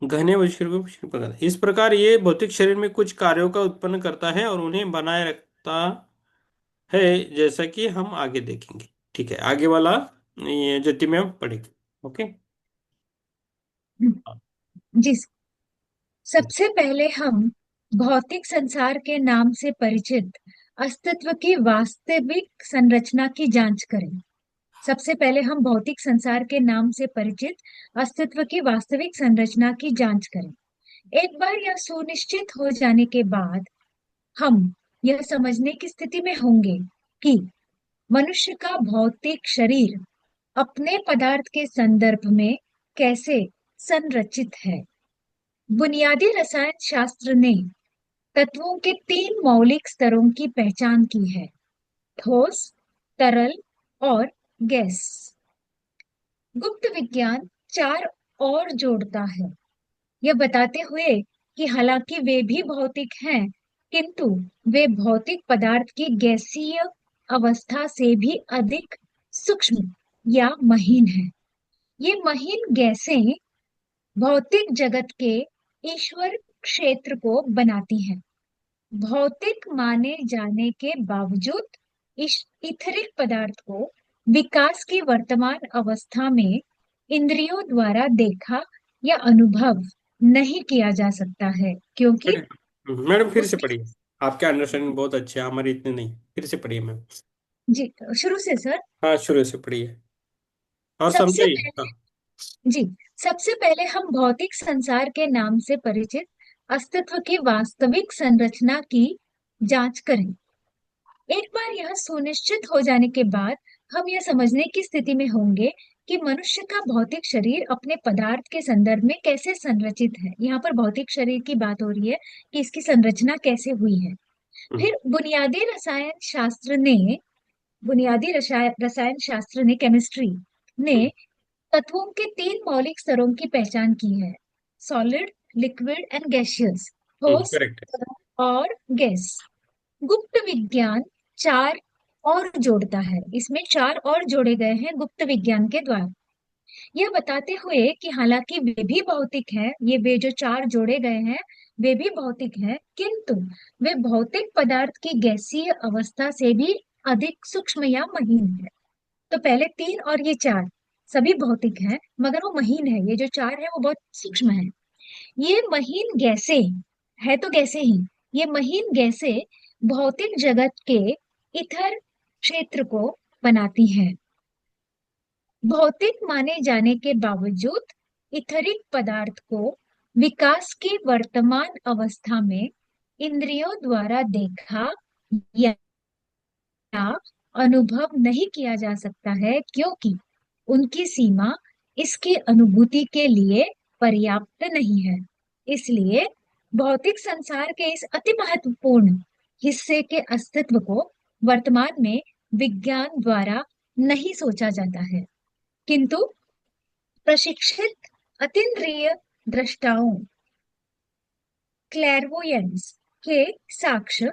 घने भौतिक शरीर को पुष्टि प्रदान, इस प्रकार ये भौतिक शरीर में कुछ कार्यों का उत्पन्न करता है और उन्हें बनाए रखता है, जैसा कि हम आगे देखेंगे। ठीक है, आगे वाला ये ज्योति में हम पढ़ेंगे। ओके। जी सबसे पहले हम भौतिक संसार के नाम से परिचित अस्तित्व की वास्तविक संरचना की जांच करें। सबसे पहले हम भौतिक संसार के नाम से परिचित अस्तित्व की वास्तविक संरचना की जांच करें। एक बार यह सुनिश्चित हो जाने के बाद हम यह समझने की स्थिति में होंगे कि मनुष्य का भौतिक शरीर अपने पदार्थ के संदर्भ में कैसे संरचित है। बुनियादी रसायन शास्त्र ने तत्वों के 3 मौलिक स्तरों की पहचान की है: ठोस, तरल और गैस। गुप्त विज्ञान 4 और जोड़ता है, यह बताते हुए कि हालांकि वे भी भौतिक हैं, किंतु वे भौतिक पदार्थ की गैसीय अवस्था से भी अधिक सूक्ष्म या महीन है। ये महीन गैसें भौतिक जगत के ईश्वर क्षेत्र को बनाती हैं। भौतिक माने जाने के बावजूद इस इथरिक पदार्थ को विकास की वर्तमान अवस्था में इंद्रियों द्वारा देखा या अनुभव नहीं किया जा सकता है, क्योंकि मैडम फिर से उसकी। पढ़िए। आपके अंडरस्टैंडिंग बहुत अच्छे है, हमारे इतने नहीं। फिर से पढ़िए मैम। जी, शुरू से सर। हाँ, शुरू से पढ़िए और सबसे समझाइए। हाँ। पहले जी सबसे पहले हम भौतिक संसार के नाम से परिचित अस्तित्व की वास्तविक संरचना की जांच करें। एक बार यह सुनिश्चित हो जाने के बाद हम यह समझने की स्थिति में होंगे कि मनुष्य का भौतिक शरीर अपने पदार्थ के संदर्भ में कैसे संरचित है। यहाँ पर भौतिक शरीर की बात हो रही है कि इसकी संरचना कैसे हुई है। हम्म, फिर बुनियादी रसायन शास्त्र ने केमिस्ट्री ने हम्म, तत्वों के 3 मौलिक स्तरों की पहचान की है: सॉलिड, लिक्विड एंड गैसियस, ठोस करेक्ट है। और गैस। गुप्त विज्ञान 4 और जोड़ता है, इसमें 4 और जोड़े गए हैं गुप्त विज्ञान के द्वारा, यह बताते हुए कि हालांकि वे भी भौतिक हैं, वे जो 4 जोड़े गए हैं वे भी भौतिक हैं, किंतु वे भौतिक पदार्थ की गैसीय अवस्था से भी अधिक सूक्ष्म या महीन है। तो पहले 3 और ये 4 सभी भौतिक हैं, मगर वो महीन है। ये जो 4 है वो बहुत सूक्ष्म है। ये महीन गैसें है तो गैसें ही, ये महीन गैसें भौतिक जगत के इथर क्षेत्र को बनाती हैं। भौतिक माने जाने के बावजूद इथरिक पदार्थ को विकास की वर्तमान अवस्था में इंद्रियों द्वारा देखा या अनुभव नहीं किया जा सकता है, क्योंकि उनकी सीमा इसकी अनुभूति के लिए पर्याप्त नहीं है। इसलिए भौतिक संसार के इस अति महत्वपूर्ण हिस्से के अस्तित्व को वर्तमान में विज्ञान द्वारा नहीं सोचा जाता है, किंतु प्रशिक्षित अतीन्द्रिय दृष्टाओं क्लैरवोयंस के साक्ष्य,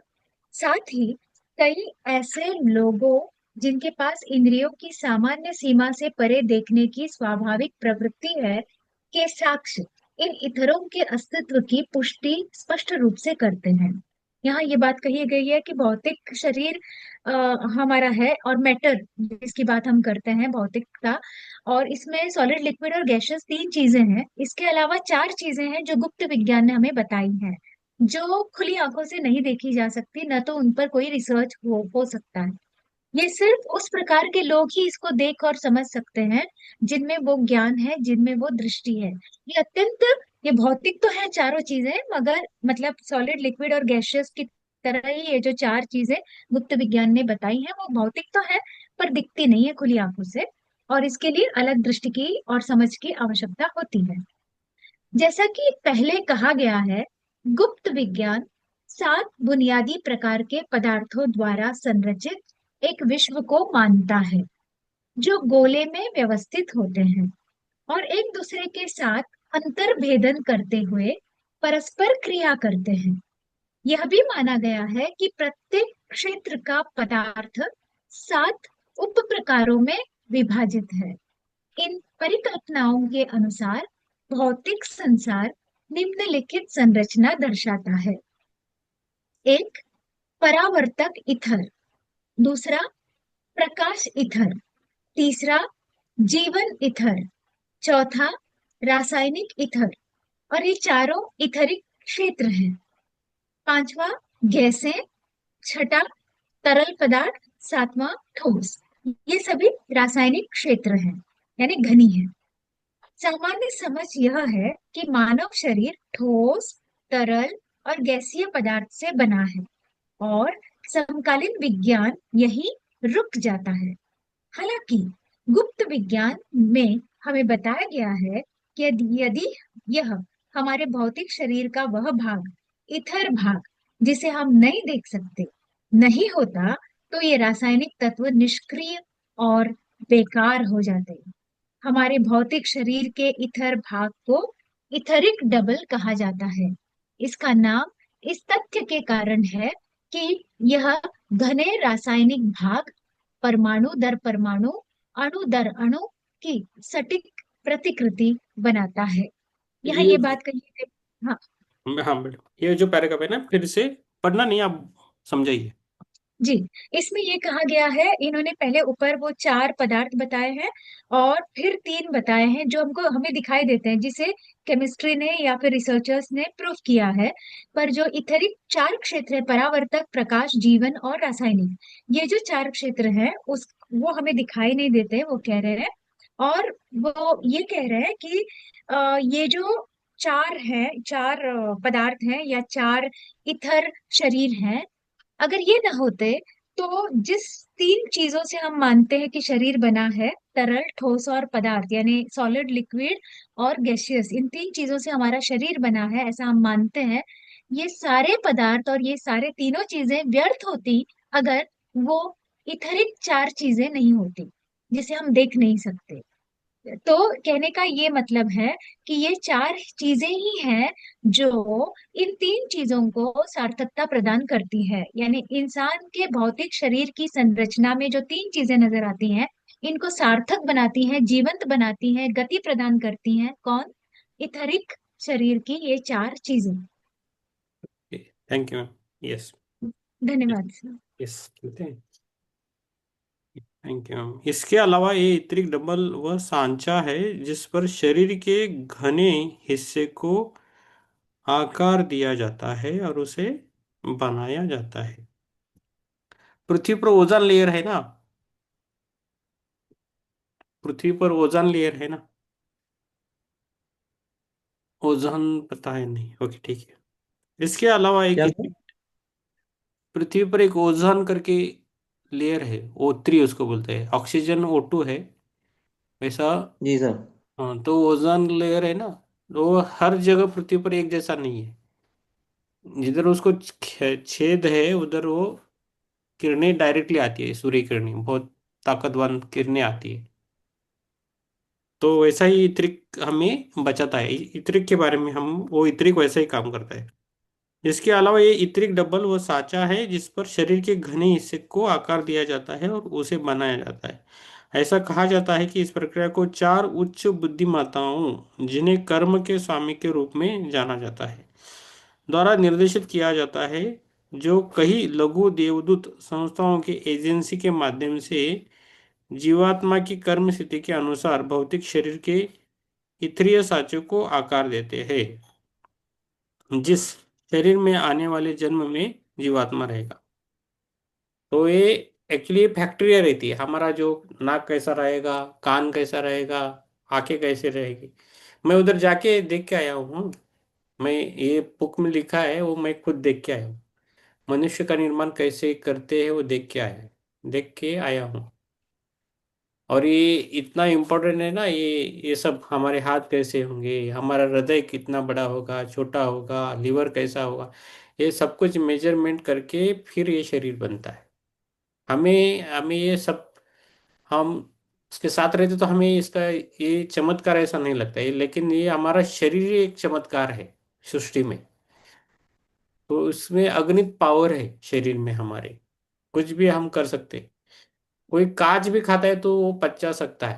साथ ही कई ऐसे लोगों जिनके पास इंद्रियों की सामान्य सीमा से परे देखने की स्वाभाविक प्रवृत्ति है, के साक्ष्य इन इतरों के अस्तित्व की पुष्टि स्पष्ट रूप से करते हैं। यहाँ ये बात कही गई है कि भौतिक शरीर हमारा है, और मैटर जिसकी बात हम करते हैं भौतिकता, और इसमें सॉलिड, लिक्विड और गैसियस 3 चीजें हैं। इसके अलावा 4 चीजें हैं जो गुप्त विज्ञान ने हमें बताई हैं, जो खुली आंखों से नहीं देखी जा सकती, न तो उन पर कोई रिसर्च हो सकता है। ये सिर्फ उस प्रकार के लोग ही इसको देख और समझ सकते हैं जिनमें वो ज्ञान है, जिनमें वो दृष्टि है। ये भौतिक तो है चारों चीजें, मगर मतलब सॉलिड, लिक्विड और गैसियस की तरह ही ये जो 4 चीजें गुप्त विज्ञान ने बताई हैं वो भौतिक तो है, पर दिखती नहीं है खुली आंखों से, और इसके लिए अलग दृष्टि की और समझ की आवश्यकता होती है। जैसा कि पहले कहा गया है, गुप्त विज्ञान 7 बुनियादी प्रकार के पदार्थों द्वारा संरचित एक विश्व को मानता है, जो गोले में व्यवस्थित होते हैं और एक दूसरे के साथ अंतर्भेदन करते हुए परस्पर क्रिया करते हैं। यह भी माना गया है कि प्रत्येक क्षेत्र का पदार्थ 7 उप प्रकारों में विभाजित है। इन परिकल्पनाओं के अनुसार भौतिक संसार निम्नलिखित संरचना दर्शाता है: एक, परावर्तक ईथर; दूसरा, प्रकाश ईथर; तीसरा, जीवन ईथर; चौथा, रासायनिक ईथर; और ये चारों इथरिक क्षेत्र हैं। पांचवा गैसें, छठा तरल पदार्थ, सातवां ठोस। ये सभी रासायनिक क्षेत्र हैं, यानी घनी है। सामान्य समझ यह है कि मानव शरीर ठोस, तरल और गैसीय पदार्थ से बना है, और समकालीन विज्ञान यही रुक जाता है। हालांकि गुप्त विज्ञान में हमें बताया गया है कि यदि यदि यह हमारे भौतिक शरीर का वह भाग, इथर भाग, जिसे हम नहीं देख सकते, नहीं होता, तो ये रासायनिक तत्व निष्क्रिय और बेकार हो जाते। हमारे भौतिक शरीर के इथर भाग को इथरिक डबल कहा जाता है। इसका नाम इस तथ्य के कारण है कि यह घने रासायनिक भाग परमाणु दर परमाणु, अणु दर अणु की सटीक प्रतिकृति बनाता है। यहाँ ये ये बात कही है। हाँ हाँ मैडम, ये जो पैराग्राफ है ना, फिर से पढ़ना नहीं, आप समझाइए। जी, इसमें ये कहा गया है, इन्होंने पहले ऊपर वो चार पदार्थ बताए हैं और फिर तीन बताए हैं जो हमको हमें दिखाई देते हैं, जिसे केमिस्ट्री ने या फिर रिसर्चर्स ने प्रूफ किया है। पर जो इथरिक चार क्षेत्र है, परावर्तक, प्रकाश, जीवन और रासायनिक, ये जो चार क्षेत्र हैं उस वो हमें दिखाई नहीं देते, वो कह रहे हैं। और वो ये कह रहे हैं कि ये जो चार हैं, चार पदार्थ हैं या चार इथर शरीर हैं, अगर ये ना होते तो जिस तीन चीजों से हम मानते हैं कि शरीर बना है, तरल, ठोस और पदार्थ, यानी सॉलिड, लिक्विड और गैसियस, इन तीन चीजों से हमारा शरीर बना है, ऐसा हम मानते हैं। ये सारे पदार्थ और ये सारे तीनों चीजें व्यर्थ होती अगर वो इथरिक चार चीजें नहीं होती, जिसे हम देख नहीं सकते। तो कहने का ये मतलब है कि ये चार चीजें ही हैं जो इन तीन चीजों को सार्थकता प्रदान करती है। यानी इंसान के भौतिक शरीर की संरचना में जो तीन चीजें नजर आती हैं, इनको सार्थक बनाती हैं, जीवंत बनाती हैं, गति प्रदान करती हैं। कौन? इथरिक शरीर की ये चार चीजें। Thank you ma'am. यस। धन्यवाद सर। यस, कहते हैं। Thank you ma'am. इसके अलावा ये इतरिक डबल वह सांचा है जिस पर शरीर के घने हिस्से को आकार दिया जाता है और उसे बनाया जाता है। पृथ्वी पर ओजोन लेयर है ना, पृथ्वी पर ओजोन लेयर है ना, ओजोन पता है नहीं, ओके ठीक है। इसके अलावा एक क्या सर? पृथ्वी पर एक ओजोन करके लेयर है, O3 उसको बोलते हैं, ऑक्सीजन O2 है वैसा। जी सर। हाँ, तो ओजोन लेयर है ना, वो हर जगह पृथ्वी पर एक जैसा नहीं है। जिधर उसको छेद है उधर वो किरणें डायरेक्टली आती है, सूर्य किरणें, बहुत ताकतवर किरणें आती है। तो वैसा ही इत्रिक हमें बचाता है। इत्रिक के बारे में हम, वो इत्रिक वैसा ही काम करता है। इसके अलावा ये इत्रिक डबल वो साचा है जिस पर शरीर के घने हिस्से को आकार दिया जाता है और उसे बनाया जाता है। ऐसा कहा जाता है कि इस प्रक्रिया को चार उच्च बुद्धिमत्ताओं, जिन्हें कर्म के स्वामी के रूप में जाना जाता है, द्वारा निर्देशित किया जाता है, जो कई लघु देवदूत संस्थाओं के एजेंसी के माध्यम से जीवात्मा की कर्म स्थिति के अनुसार भौतिक शरीर के इथरीय साँचे को आकार देते हैं, जिस शरीर में आने वाले जन्म में जीवात्मा रहेगा। तो ये एक्चुअली फैक्ट्रिया रहती है, हमारा जो नाक कैसा रहेगा, कान कैसा रहेगा, आंखें कैसे रहेगी। मैं उधर जाके देख के आया हूँ। मैं, ये बुक में लिखा है वो मैं खुद देख के आया हूँ। मनुष्य का निर्माण कैसे करते हैं वो देख के आया है, देख के आया हूँ। और ये इतना इम्पोर्टेंट है ना, ये सब हमारे हाथ कैसे होंगे, हमारा हृदय कितना बड़ा होगा, छोटा होगा, लीवर कैसा होगा, ये सब कुछ मेजरमेंट करके फिर ये शरीर बनता है। हमें हमें ये सब, हम इसके साथ रहते तो हमें इसका ये चमत्कार ऐसा नहीं लगता है, लेकिन ये हमारा शरीर ही एक चमत्कार है सृष्टि में। तो उसमें अगणित पावर है शरीर में हमारे, कुछ भी हम कर सकते हैं। कोई कांच भी खाता है तो वो पचा सकता है,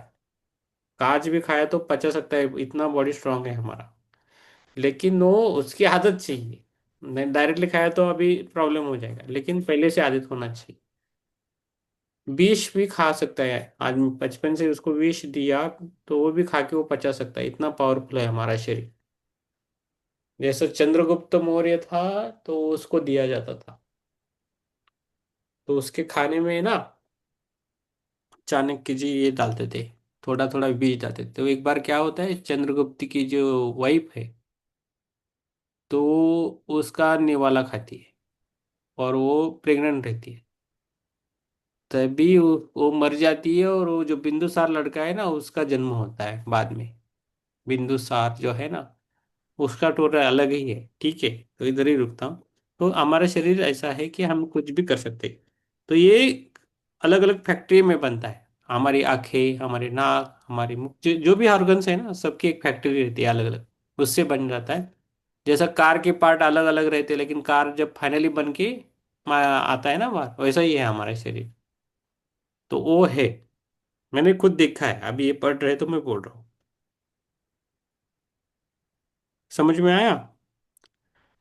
कांच भी खाया तो पचा सकता है, इतना बॉडी स्ट्रांग है हमारा। लेकिन वो उसकी आदत चाहिए, नहीं डायरेक्टली खाया तो अभी प्रॉब्लम हो जाएगा, लेकिन पहले से आदत होना चाहिए। विष भी खा सकता है आदमी, बचपन से उसको विष दिया तो वो भी खा के वो पचा सकता है, इतना पावरफुल है हमारा शरीर। जैसे चंद्रगुप्त मौर्य था तो उसको दिया जाता था, तो उसके खाने में ना चाणक्य जी ये डालते थे, थोड़ा थोड़ा बीज डालते थे। तो एक बार क्या होता है, चंद्रगुप्त की जो वाइफ है तो उसका निवाला खाती है और वो प्रेग्नेंट रहती है। तभी वो मर जाती है, और वो जो बिंदुसार लड़का है ना उसका जन्म होता है बाद में। बिंदुसार जो है ना उसका टोटल अलग ही है। ठीक है, तो इधर ही रुकता हूँ। तो हमारा शरीर ऐसा है कि हम कुछ भी कर सकते हैं। तो ये अलग अलग फैक्ट्री में बनता है। हमारी आंखें, हमारे नाक, हमारे मुख, जो भी ऑर्गन्स है ना सबकी एक फैक्ट्री रहती है अलग अलग, उससे बन जाता है। जैसा कार के पार्ट अलग अलग रहते हैं, लेकिन कार जब फाइनली बन के आता है ना बाहर, वैसा ही है हमारा शरीर। तो वो है, मैंने खुद देखा है, अभी ये पढ़ रहे तो मैं बोल रहा हूँ। समझ में आया?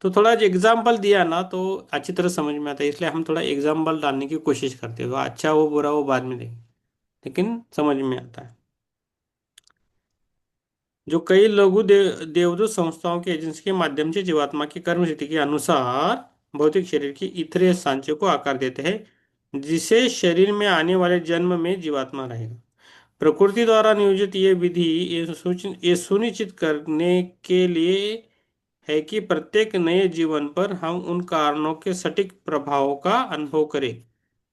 तो थोड़ा एग्जाम्पल दिया ना तो अच्छी तरह समझ में आता है, इसलिए हम थोड़ा एग्जाम्पल डालने की कोशिश करते हैं। वो अच्छा हो बुरा हो बाद में देखें, लेकिन समझ में आता है। जो कई देवदूत संस्थाओं की एजेंसी के माध्यम से जीवात्मा की कर्म स्थिति के अनुसार भौतिक शरीर की इतरे सांचे को आकार देते हैं, जिसे शरीर में आने वाले जन्म में जीवात्मा रहेगा। प्रकृति द्वारा नियोजित ये विधि ये सुनिश्चित करने के लिए है कि प्रत्येक नए जीवन पर हम उन कारणों के सटीक प्रभावों का अनुभव करें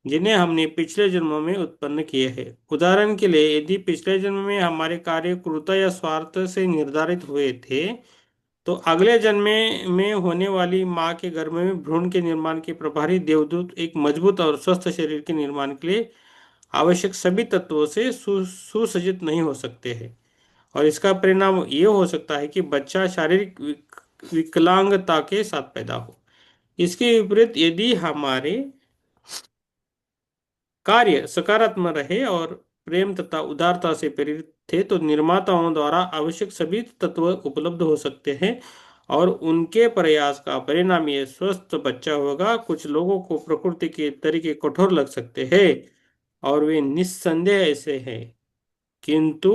जिन्हें हमने पिछले जन्मों में उत्पन्न किए हैं। उदाहरण के लिए, यदि पिछले जन्म में हमारे कार्य क्रूरता या स्वार्थ से निर्धारित हुए थे, तो अगले जन्म में होने वाली माँ के गर्भ में भ्रूण के निर्माण के प्रभारी देवदूत एक मजबूत और स्वस्थ शरीर के निर्माण के लिए आवश्यक सभी तत्वों से सुसज्जित नहीं हो सकते हैं। और इसका परिणाम ये हो सकता है कि बच्चा शारीरिक विकलांगता के साथ पैदा हो। इसके विपरीत, यदि हमारे कार्य सकारात्मक रहे और प्रेम तथा उदारता से प्रेरित थे, तो निर्माताओं द्वारा आवश्यक सभी तत्व उपलब्ध हो सकते हैं और उनके प्रयास का परिणाम ये स्वस्थ बच्चा होगा। कुछ लोगों को प्रकृति के तरीके कठोर लग सकते हैं और वे निस्संदेह ऐसे हैं, किंतु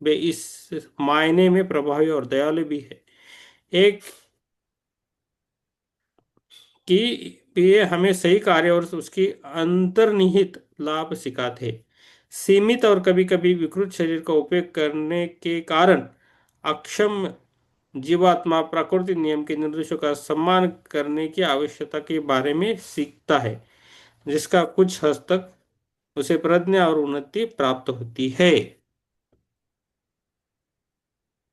वे इस मायने में प्रभावी और दयालु भी है एक कि ये हमें सही कार्य और उसकी अंतर्निहित लाभ सिखाते हैं। सीमित और कभी कभी विकृत शरीर का उपयोग करने के कारण अक्षम जीवात्मा प्रकृति नियम के निर्देशों का सम्मान करने की आवश्यकता के बारे में सीखता है, जिसका कुछ हद तक उसे प्रज्ञा और उन्नति प्राप्त होती है।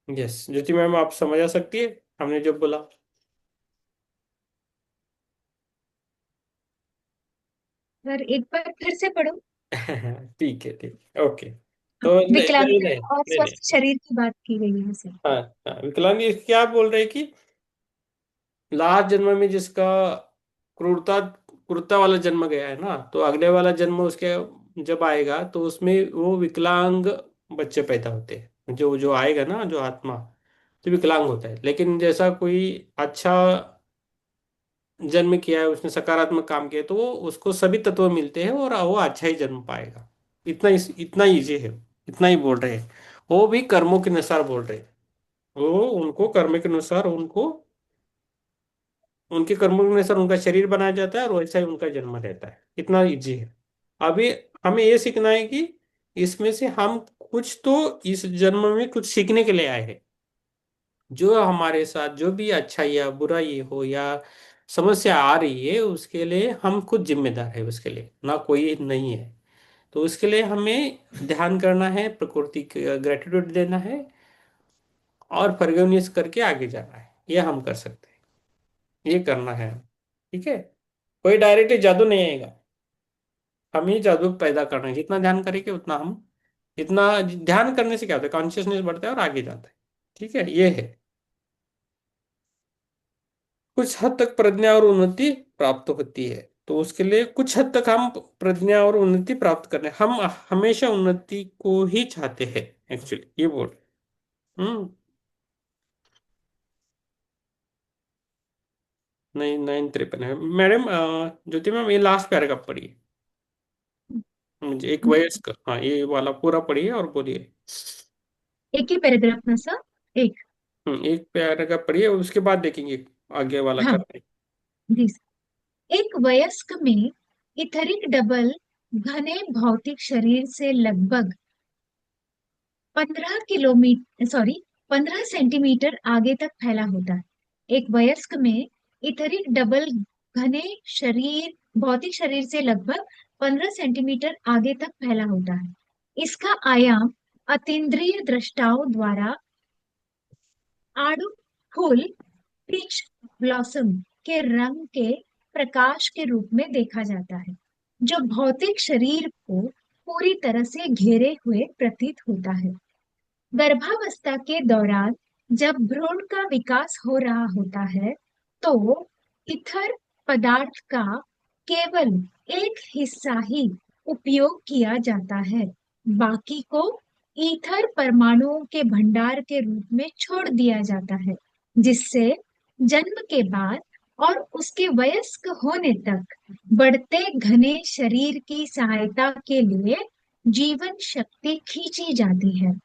यस ज्योति मैम, आप समझ आ सकती है हमने जो बोला? सर एक बार फिर से पढ़ो। ठीक है, ठीक है, ओके। तो नहीं नहीं नहीं विकलांगता और नहीं नहीं। स्वस्थ शरीर की बात की गई है सर। हाँ हाँ, विकलांग क्या बोल रहे हैं कि लास्ट जन्म में जिसका क्रूरता क्रूरता वाला जन्म गया है ना, तो अगले वाला जन्म उसके जब आएगा तो उसमें वो विकलांग बच्चे पैदा होते हैं। जो जो आएगा ना, जो आत्मा, तो विकलांग होता है। लेकिन जैसा कोई अच्छा जन्म किया है, उसने सकारात्मक काम किया, तो वो उसको सभी तत्व मिलते हैं और वो अच्छा ही जन्म पाएगा। इतना इजी है, इतना ही बोल रहे हैं। वो भी कर्मों के अनुसार बोल रहे हैं। वो उनको कर्म के अनुसार उनको उनके कर्मों के अनुसार उनका शरीर बनाया जाता है और वैसा ही उनका जन्म रहता है। इतना इजी है। अभी हमें ये सीखना है कि इसमें से हम कुछ तो इस जन्म में कुछ सीखने के लिए आए हैं। जो हमारे साथ जो भी अच्छा या बुरा ये हो या समस्या आ रही है, उसके लिए हम खुद जिम्मेदार है, उसके लिए ना कोई नहीं है। तो उसके लिए हमें ध्यान करना है, प्रकृति को ग्रेटिट्यूड देना है और फॉरगिवनेस करके आगे जाना है। ये हम कर सकते हैं, ये करना है। ठीक है, कोई डायरेक्टली जादू नहीं आएगा। हम ही जादू पैदा करना है। जितना ध्यान करेंगे उतना हम, जितना ध्यान करने से क्या होता है, कॉन्शियसनेस बढ़ता है और आगे जाता है। ठीक है, ये है। कुछ हद तक प्रज्ञा और उन्नति प्राप्त होती है, तो उसके लिए कुछ हद तक हम प्रज्ञा और उन्नति प्राप्त करने, हम हमेशा उन्नति को ही चाहते हैं एक्चुअली, ये बोल। हम्म। नहीं, 953 है मैडम। ज्योति मैम, ये लास्ट पैराग्राफ पढ़िए मुझे, एक वयस्क, हाँ ये वाला पूरा पढ़िए और बोलिए। एक ही पैराग्राफ में सर? एक। एक पैराग्राफ पढ़िए, उसके बाद देखेंगे आगे वाला हाँ, करते जी। एक वयस्क में इथरिक डबल घने भौतिक शरीर से लगभग 15 सेंटीमीटर आगे तक फैला होता है। एक वयस्क में इथरिक डबल घने शरीर भौतिक शरीर से लगभग 15 सेंटीमीटर आगे तक फैला होता है। इसका आयाम अतीन्द्रिय दृष्टाओं द्वारा आड़ू फूल पीच ब्लॉसम के रंग के प्रकाश के रूप में देखा जाता है, जो भौतिक शरीर को पूरी तरह से घेरे हुए प्रतीत होता है। गर्भावस्था के दौरान जब भ्रूण का विकास हो रहा होता है, तो इथर पदार्थ का केवल एक हिस्सा ही उपयोग किया जाता है। बाकी को ईथर परमाणुओं के भंडार के रूप में छोड़ दिया जाता है, जिससे जन्म के बाद और उसके वयस्क होने तक बढ़ते घने शरीर की सहायता के लिए जीवन शक्ति खींची जाती है।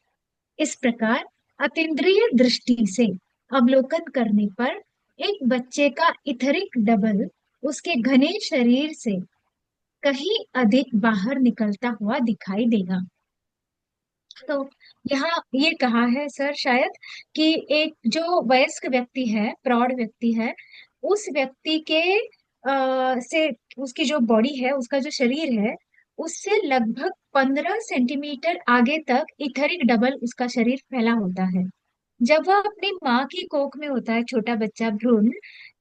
इस प्रकार अतीन्द्रिय दृष्टि से अवलोकन करने पर एक बच्चे का इथरिक डबल उसके घने शरीर से कहीं अधिक बाहर निकलता हुआ दिखाई देगा। तो यहाँ ये कहा है सर शायद कि एक जो वयस्क व्यक्ति है, प्रौढ़ व्यक्ति है, उस व्यक्ति के से उसकी जो बॉडी है, उसका जो शरीर है, उससे लगभग 15 सेंटीमीटर आगे तक इथरिक डबल उसका शरीर फैला होता है। जब वह अपनी माँ की कोख में होता है, छोटा बच्चा भ्रूण,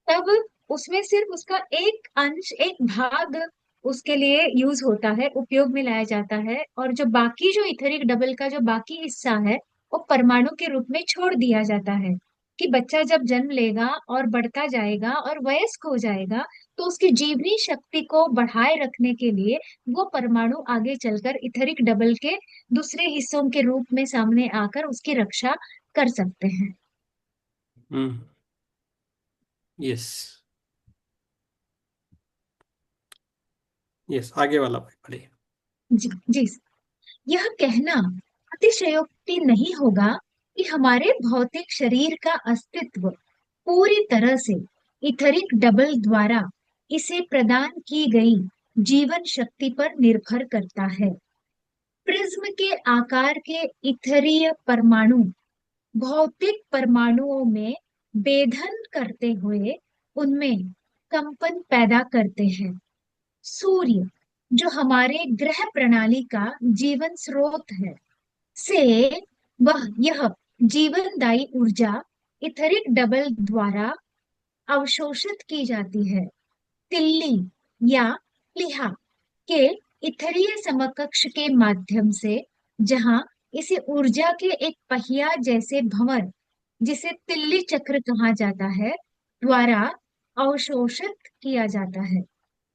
तब उसमें सिर्फ उसका एक अंश, एक भाग उसके लिए यूज होता है, उपयोग में लाया जाता है, और जो बाकी जो इथरिक डबल का जो बाकी हिस्सा है, वो परमाणु के रूप में छोड़ दिया जाता है। कि बच्चा जब जन्म लेगा और बढ़ता जाएगा और वयस्क हो जाएगा, तो उसकी जीवनी शक्ति को बढ़ाए रखने के लिए वो परमाणु आगे चलकर इथरिक डबल के दूसरे हिस्सों के रूप में सामने आकर उसकी रक्षा कर सकते हैं। हम्म। यस। यस, आगे वाला पढ़िए। जी जी। यह कहना अतिशयोक्ति नहीं होगा कि हमारे भौतिक शरीर का अस्तित्व पूरी तरह से इथरिक डबल द्वारा इसे प्रदान की गई जीवन शक्ति पर निर्भर करता है। प्रिज्म के आकार के इथरीय परमाणु भौतिक परमाणुओं में भेदन करते हुए उनमें कंपन पैदा करते हैं। सूर्य, जो हमारे ग्रह प्रणाली का जीवन स्रोत है, से वह यह जीवनदायी ऊर्जा इथरिक डबल द्वारा अवशोषित की जाती है। तिल्ली या प्लीहा के इथरीय समकक्ष के माध्यम से, जहां इसे ऊर्जा के एक पहिया जैसे भंवर, जिसे तिल्ली चक्र कहा जाता है, द्वारा अवशोषित किया जाता है।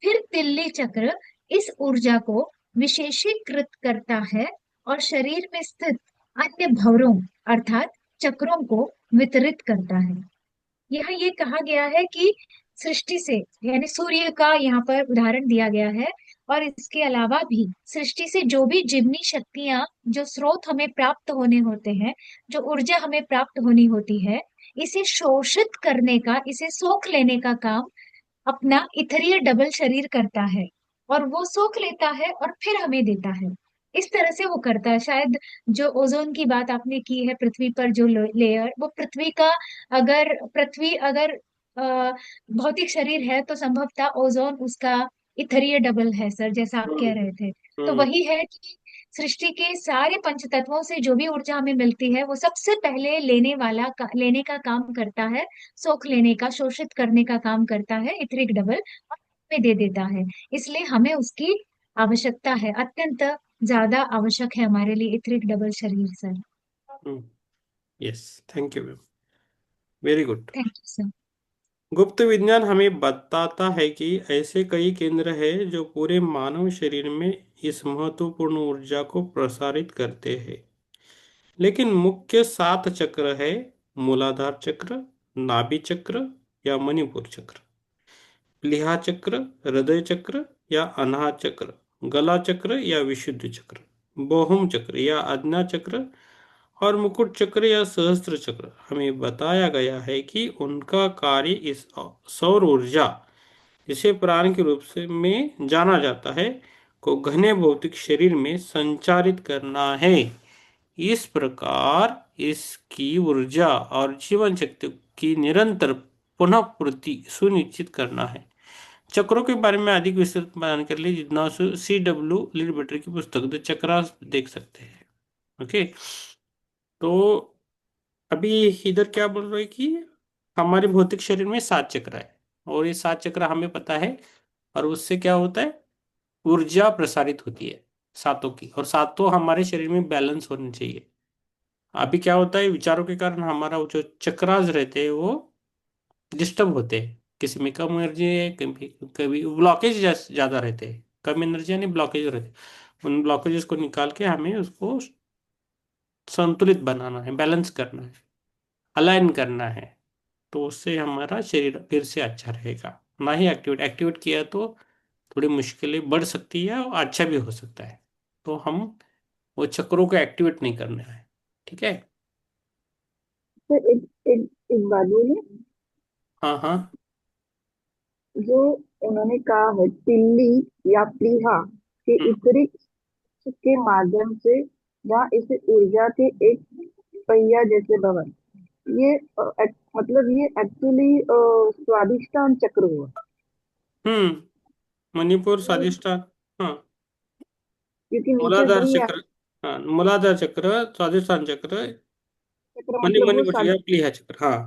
फिर तिल्ली चक्र इस ऊर्जा को विशेषीकृत करता है और शरीर में स्थित अन्य भंवरों अर्थात चक्रों को वितरित करता है। यहाँ ये कहा गया है कि सृष्टि से, यानी सूर्य का यहाँ पर उदाहरण दिया गया है, और इसके अलावा भी सृष्टि से जो भी जीवनी शक्तियां, जो स्रोत हमें प्राप्त होने होते हैं, जो ऊर्जा हमें प्राप्त होनी होती है, इसे शोषित करने का, इसे सोख लेने का काम अपना इथरियल डबल शरीर करता है, और वो सोख लेता है और फिर हमें देता है। इस तरह से वो करता है। शायद जो ओजोन की बात आपने की है, पृथ्वी पर जो लेयर, वो पृथ्वी का, अगर पृथ्वी अगर भौतिक शरीर है, तो संभवतः ओजोन उसका इथरियल डबल है सर, जैसा आप कह हम्म। रहे थे। तो हम्म। वही है कि सृष्टि के सारे पंच तत्वों से जो भी ऊर्जा हमें मिलती है, वो सबसे पहले लेने का काम करता है, सोख लेने का, शोषित करने का काम करता है इथरिक डबल, और हमें दे देता है। इसलिए हमें उसकी आवश्यकता है, अत्यंत ज्यादा आवश्यक है हमारे लिए इथरिक डबल शरीर sir. Yes, thank you ma'am, very good. Thank you sir. गुप्त विज्ञान हमें बताता है कि ऐसे कई केंद्र हैं जो पूरे मानव शरीर में इस महत्वपूर्ण ऊर्जा को प्रसारित करते हैं। लेकिन मुख्य 7 चक्र है: मूलाधार चक्र, नाभि चक्र या मणिपुर चक्र, प्लीहा चक्र, हृदय चक्र या अनाहत चक्र, गला चक्र या विशुद्ध चक्र, बोहम चक्र या आज्ञा चक्र, और मुकुट चक्र या सहस्त्र चक्र, हमें बताया गया है कि उनका कार्य इस सौर ऊर्जा, जिसे प्राण के रूप से में जाना जाता है, को घने भौतिक शरीर में संचारित करना है। इस प्रकार इसकी ऊर्जा और जीवन शक्ति की निरंतर पुनः पूर्ति सुनिश्चित करना है। चक्रों के बारे में अधिक विस्तृत बयान कर लिए जितना CW लिटबेटर की पुस्तक द चक्रास देख सकते हैं। ओके, तो अभी इधर क्या बोल रहे हैं कि हमारे भौतिक शरीर में 7 चक्र है, और ये 7 चक्र हमें पता है, और उससे क्या होता है, ऊर्जा प्रसारित होती है सातों की, और सातों हमारे शरीर में बैलेंस होनी चाहिए। अभी क्या होता है, विचारों के कारण हमारा वो जो चक्रास रहते हैं वो डिस्टर्ब होते हैं, किसी में कम एनर्जी है, कभी कभी ब्लॉकेज ज्यादा रहते हैं, कम एनर्जी यानी ब्लॉकेज रहते हैं। उन ब्लॉकेजेस को निकाल के हमें उसको संतुलित बनाना है, बैलेंस करना है, अलाइन करना है, तो उससे हमारा शरीर फिर से अच्छा रहेगा। ना ही एक्टिवेट एक्टिवेट किया तो थोड़ी मुश्किलें बढ़ सकती है और अच्छा भी हो सकता है, तो हम वो चक्रों को एक्टिवेट नहीं करना है। ठीक है। तो एक एक एक बात बोलिए। हाँ हाँ। जो उन्होंने कहा है तिल्ली या प्लीहा के हम्म इतरिक के माध्यम से, जहाँ इसे ऊर्जा के एक पहिया जैसे भवन, ये मतलब ये एक्चुअली स्वादिष्टान चक्र हुआ। मणिपुर ये स्वादिष्टान। हाँ, क्योंकि नीचे मूलाधार वही चक्र। हाँ, मूलाधार चक्र, स्वादिष्टान चक्र, चक्र, मतलब वो मणिपुर या प्लीहा चक्र। हाँ।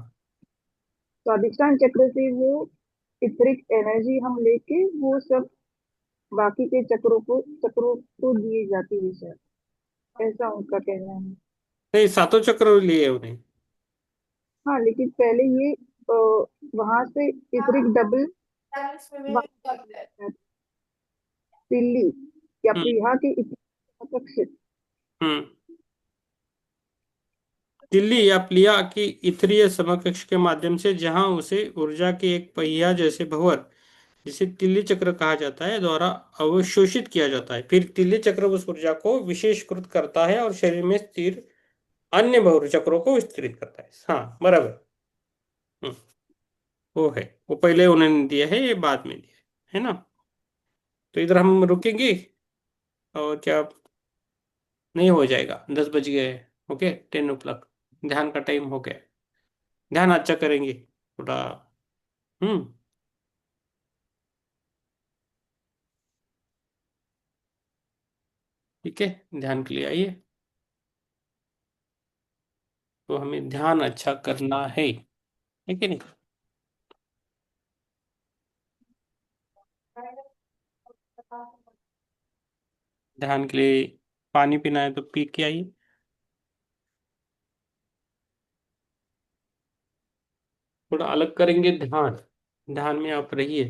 स्वादिष्टान चक्र से वो इतरिक एनर्जी हम लेके वो सब बाकी के चक्रों को दिए जाती है शायद, ऐसा उनका कहना है। नहीं, सातों चक्र लिए उन्हें। हाँ, लेकिन पहले ये वहां से इतरिक डबल दिल्ली या हम्म प्रीहा के इतरिक हम्म दिल्ली या प्लिया की इथरीय समकक्ष के माध्यम से, जहां उसे ऊर्जा के एक पहिया जैसे भंवर, जिसे तिल्ली चक्र कहा जाता है, द्वारा अवशोषित किया जाता है। फिर तिल्ली चक्र उस ऊर्जा को विशेषकृत करता है और शरीर में स्थिर अन्य भंवर चक्रों को विस्तृत करता है। हाँ, बराबर। हम्म, वो है, वो पहले उन्होंने दिया है, ये बाद में दिया है ना। तो इधर हम रुकेंगे, और क्या, नहीं हो जाएगा, 10 बज गए। ओके, 10 o'clock, ध्यान का टाइम हो गया। ध्यान अच्छा करेंगे थोड़ा। हम्म ठीक है, ध्यान के लिए आइए। तो हमें ध्यान अच्छा करना है कि नहीं। ध्यान के लिए पानी पीना है तो पी के आइए। थोड़ा अलग करेंगे ध्यान, ध्यान में आप रहिए।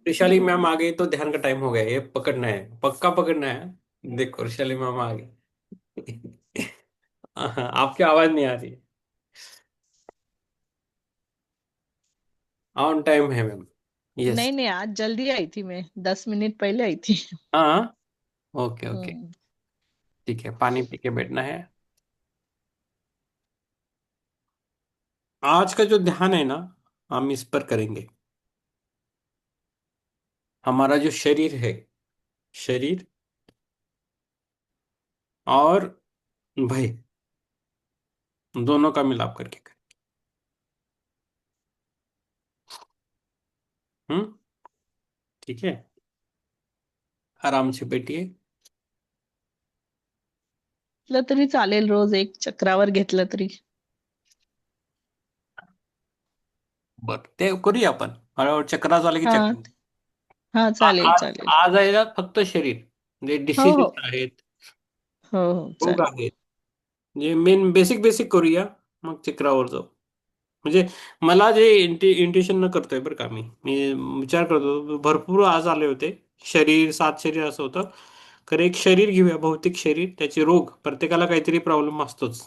वैशाली मैम आ गई तो ध्यान का टाइम हो गया, ये पकड़ना है, पक्का पकड़ना है। देखो वैशाली मैम आ गई। हाँ, आपकी आवाज नहीं आ रही। ऑन टाइम है मैम। यस। नहीं नहीं, आज जल्दी आई थी, मैं 10 मिनट पहले आई थी। हाँ। Okay okay. हम्म। ठीक है, पानी पी के बैठना है। आज का जो ध्यान है ना, हम इस पर करेंगे। हमारा जो शरीर है, शरीर और भय, दोनों का मिलाप करके करें। हम्म ठीक है, आराम से बैठिए। घेतलं तरी चालेल, रोज एक चक्रावर घेतलं तरी. बर, ते करूया आपण, हळूहळू चक्रा झालं की हा. चक्र. हा, चालेल आज चालेल. आज आहे ना फक्त शरीर, म्हणजे हो हो. डिसीजेस आहेत, हो हो, रोग चालेल. आहेत, म्हणजे मेन बेसिक बेसिक करूया, मग चक्रावर जाऊ. म्हणजे मला जे इंट्युशन न करतोय बरं का, मी मी विचार करतो, भरपूर आज आले होते, शरीर, 7 शरीर असं होतं. खरं एक शरीर घेऊया, भौतिक शरीर, त्याचे रोग, प्रत्येकाला काहीतरी प्रॉब्लेम असतोच,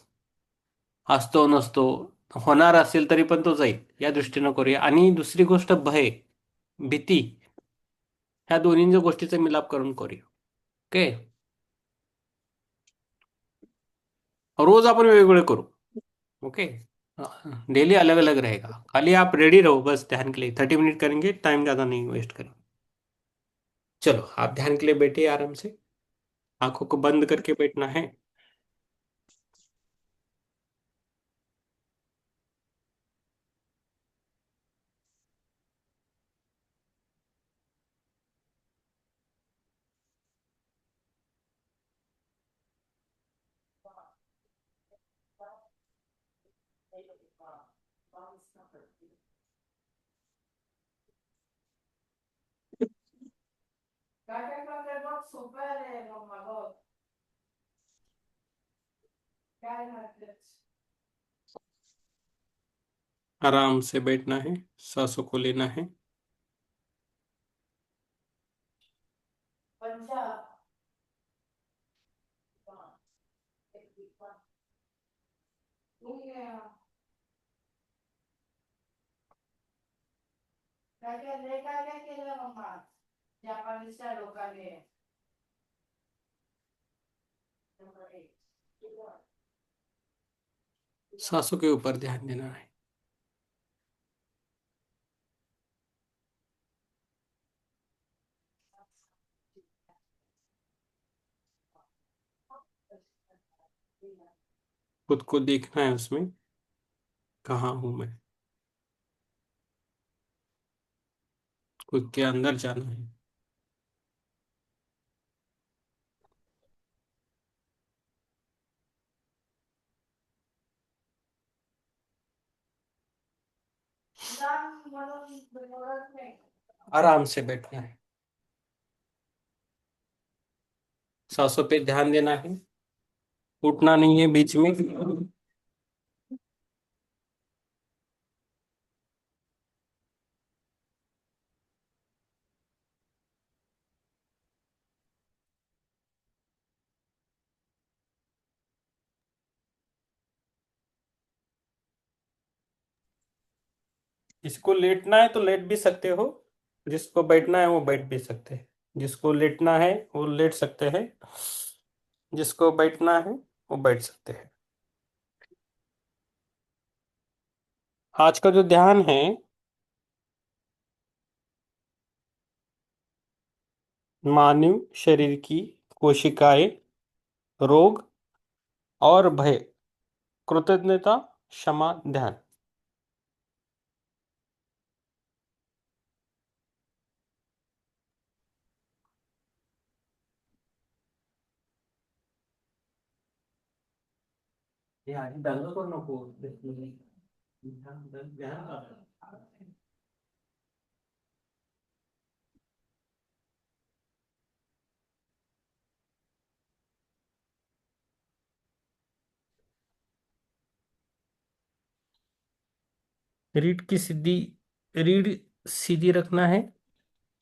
असतो नसतो, होणार असेल तरी पण तो जाईल या दृष्टीनं करूया. आणि दुसरी गोष्ट भय, भीती, ह्या दोन्ही गोष्टीचा मिलाप करून करूया. ओके. रोज अपन वेगवेगळे करो. ओके. डेली अलग अलग रहेगा, खाली आप रेडी रहो बस ध्यान के लिए. 30 मिनट करेंगे, टाइम ज़्यादा नहीं वेस्ट करेंगे. चलो आप ध्यान के लिए बैठिए आराम से, आंखों को बंद करके बैठना है. आराम से बैठना है, सांसों को लेना है. सांसों के ऊपर ध्यान देना है. खुद को देखना है उसमें, कहाँ हूं मैं. खुद के अंदर जाना है. आराम से बैठना है, सांसों पे ध्यान देना है, उठना नहीं है बीच में. जिसको लेटना है तो लेट भी सकते हो, जिसको बैठना है वो बैठ भी सकते हैं. जिसको लेटना है वो लेट सकते हैं, जिसको बैठना है वो बैठ सकते हैं. आज का जो ध्यान है, मानव शरीर की कोशिकाएं, रोग और भय, कृतज्ञता, क्षमा, ध्यान. हे आणि दंग करू नको. रीढ़ सीधी रखना है,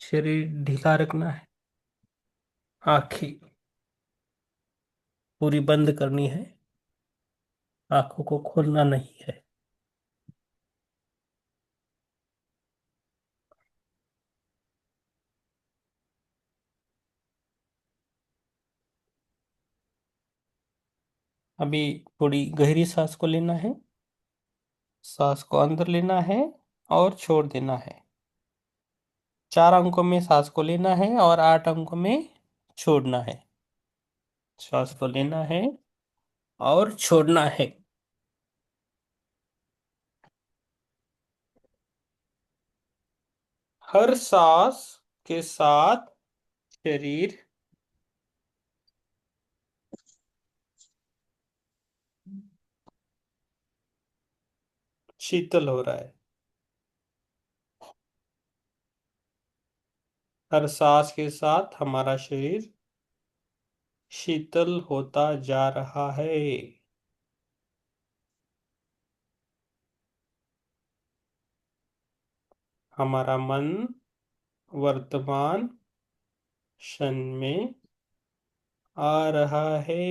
शरीर ढीला रखना है, आंखें पूरी बंद करनी है, आंखों को खोलना नहीं है. अभी थोड़ी गहरी सांस को लेना है, सांस को अंदर लेना है और छोड़ देना है. 4 अंकों में सांस को लेना है और 8 अंकों में छोड़ना है. सांस को लेना है और छोड़ना है. हर सांस के साथ शरीर शीतल हो रहा है. हर सांस के साथ हमारा शरीर शीतल होता जा रहा है. हमारा मन वर्तमान क्षण में आ रहा है.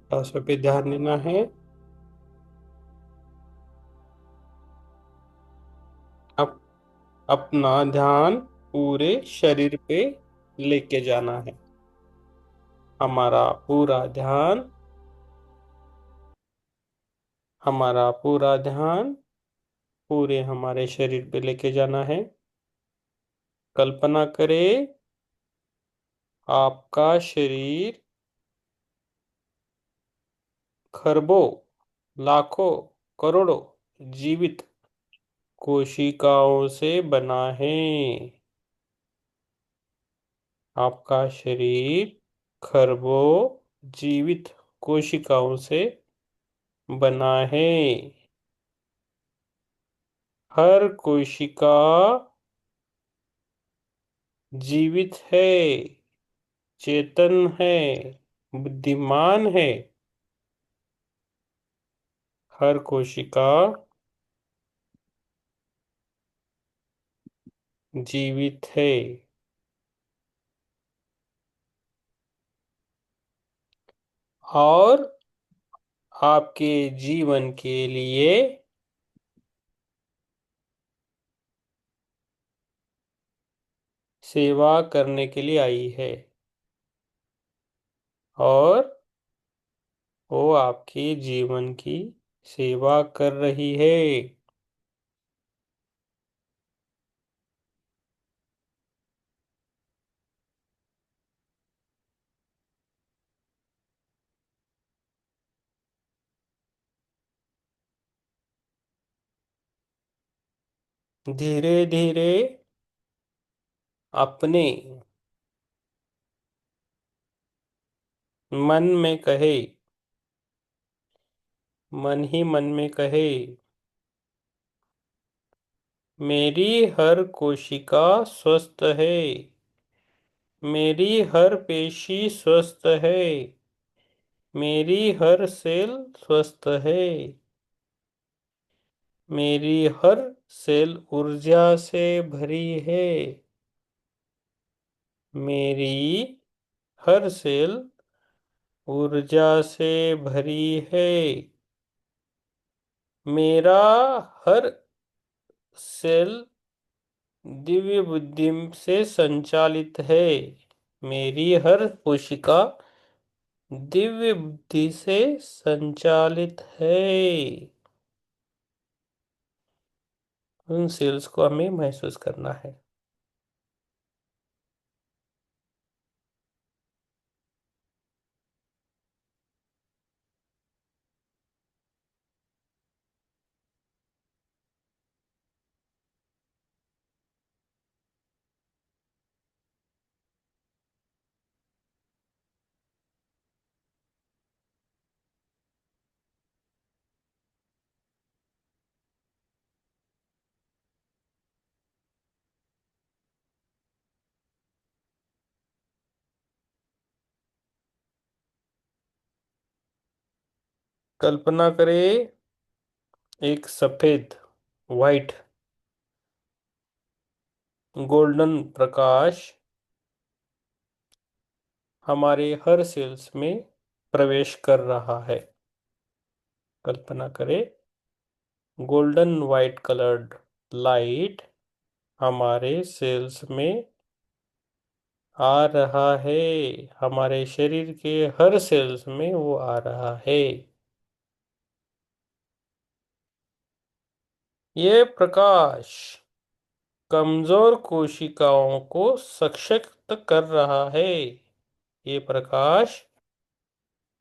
सांसों पे ध्यान देना है। अब अपना ध्यान पूरे शरीर पे लेके जाना है। हमारा पूरा ध्यान हमारा पूरा ध्यान पूरे हमारे शरीर पे लेके जाना है। कल्पना करें, आपका शरीर खरबों, लाखों, करोड़ों जीवित कोशिकाओं से बना है। आपका शरीर खरबों जीवित कोशिकाओं से बना है। हर कोशिका जीवित है, चेतन है, बुद्धिमान है। हर कोशिका जीवित है। और आपके जीवन के लिए सेवा करने के लिए आई है। और वो आपके जीवन की सेवा कर रही है। धीरे धीरे अपने मन में कहे, मन ही मन में कहे, मेरी हर कोशिका स्वस्थ है, मेरी हर पेशी स्वस्थ है, मेरी हर सेल स्वस्थ है, मेरी हर सेल ऊर्जा से भरी है, मेरी हर सेल ऊर्जा से भरी है, मेरा हर सेल दिव्य बुद्धि से संचालित है। मेरी हर कोशिका दिव्य बुद्धि से संचालित है। उन सेल्स को हमें महसूस करना है। कल्पना करें, एक सफेद, वाइट, गोल्डन प्रकाश हमारे हर सेल्स में प्रवेश कर रहा है। कल्पना करें, गोल्डन वाइट कलर्ड लाइट हमारे सेल्स में आ रहा है। हमारे शरीर के हर सेल्स में वो आ रहा है। ये प्रकाश कमजोर कोशिकाओं को सशक्त कर रहा है। ये प्रकाश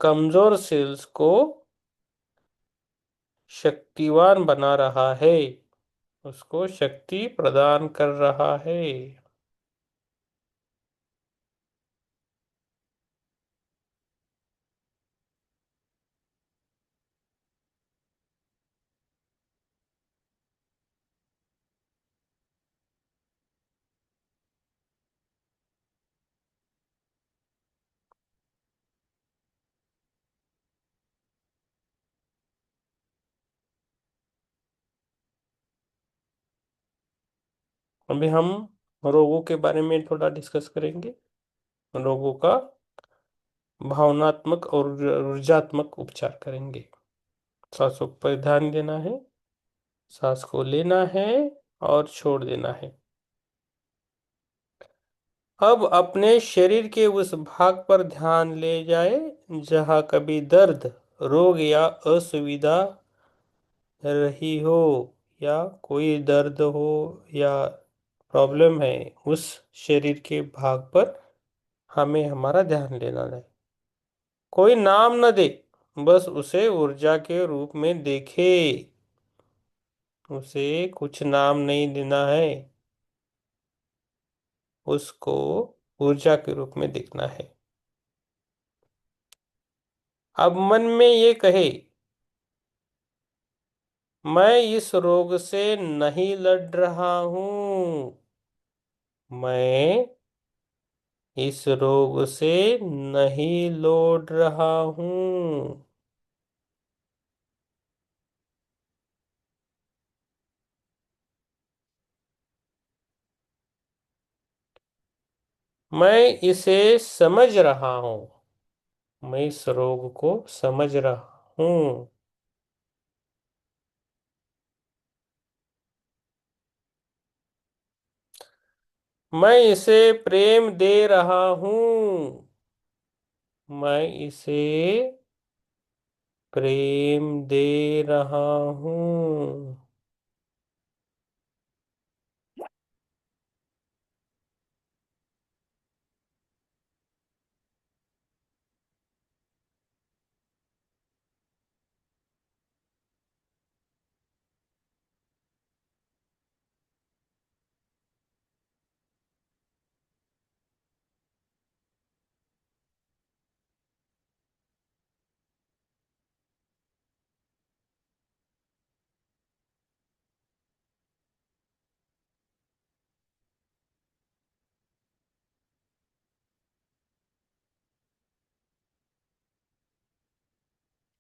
कमजोर सेल्स को शक्तिवान बना रहा है, उसको शक्ति प्रदान कर रहा है। अभी हम रोगों के बारे में थोड़ा डिस्कस करेंगे। रोगों का भावनात्मक और ऊर्जात्मक उपचार करेंगे। सांसों पर ध्यान देना है, सांस को लेना है और छोड़ देना है। अब अपने शरीर के उस भाग पर ध्यान ले जाए जहां कभी दर्द, रोग या असुविधा रही हो, या कोई दर्द हो या प्रॉब्लम है, उस शरीर के भाग पर हमें हमारा ध्यान लेना है। कोई नाम न दे, बस उसे ऊर्जा के रूप में देखे। उसे कुछ नाम नहीं देना है, उसको ऊर्जा के रूप में देखना है। अब मन में ये कहे, मैं इस रोग से नहीं लड़ रहा हूं, मैं इस रोग से नहीं लौट रहा हूं। मैं इसे समझ रहा हूं, मैं इस रोग को समझ रहा हूं। मैं इसे प्रेम दे रहा हूं, मैं इसे प्रेम दे रहा हूं।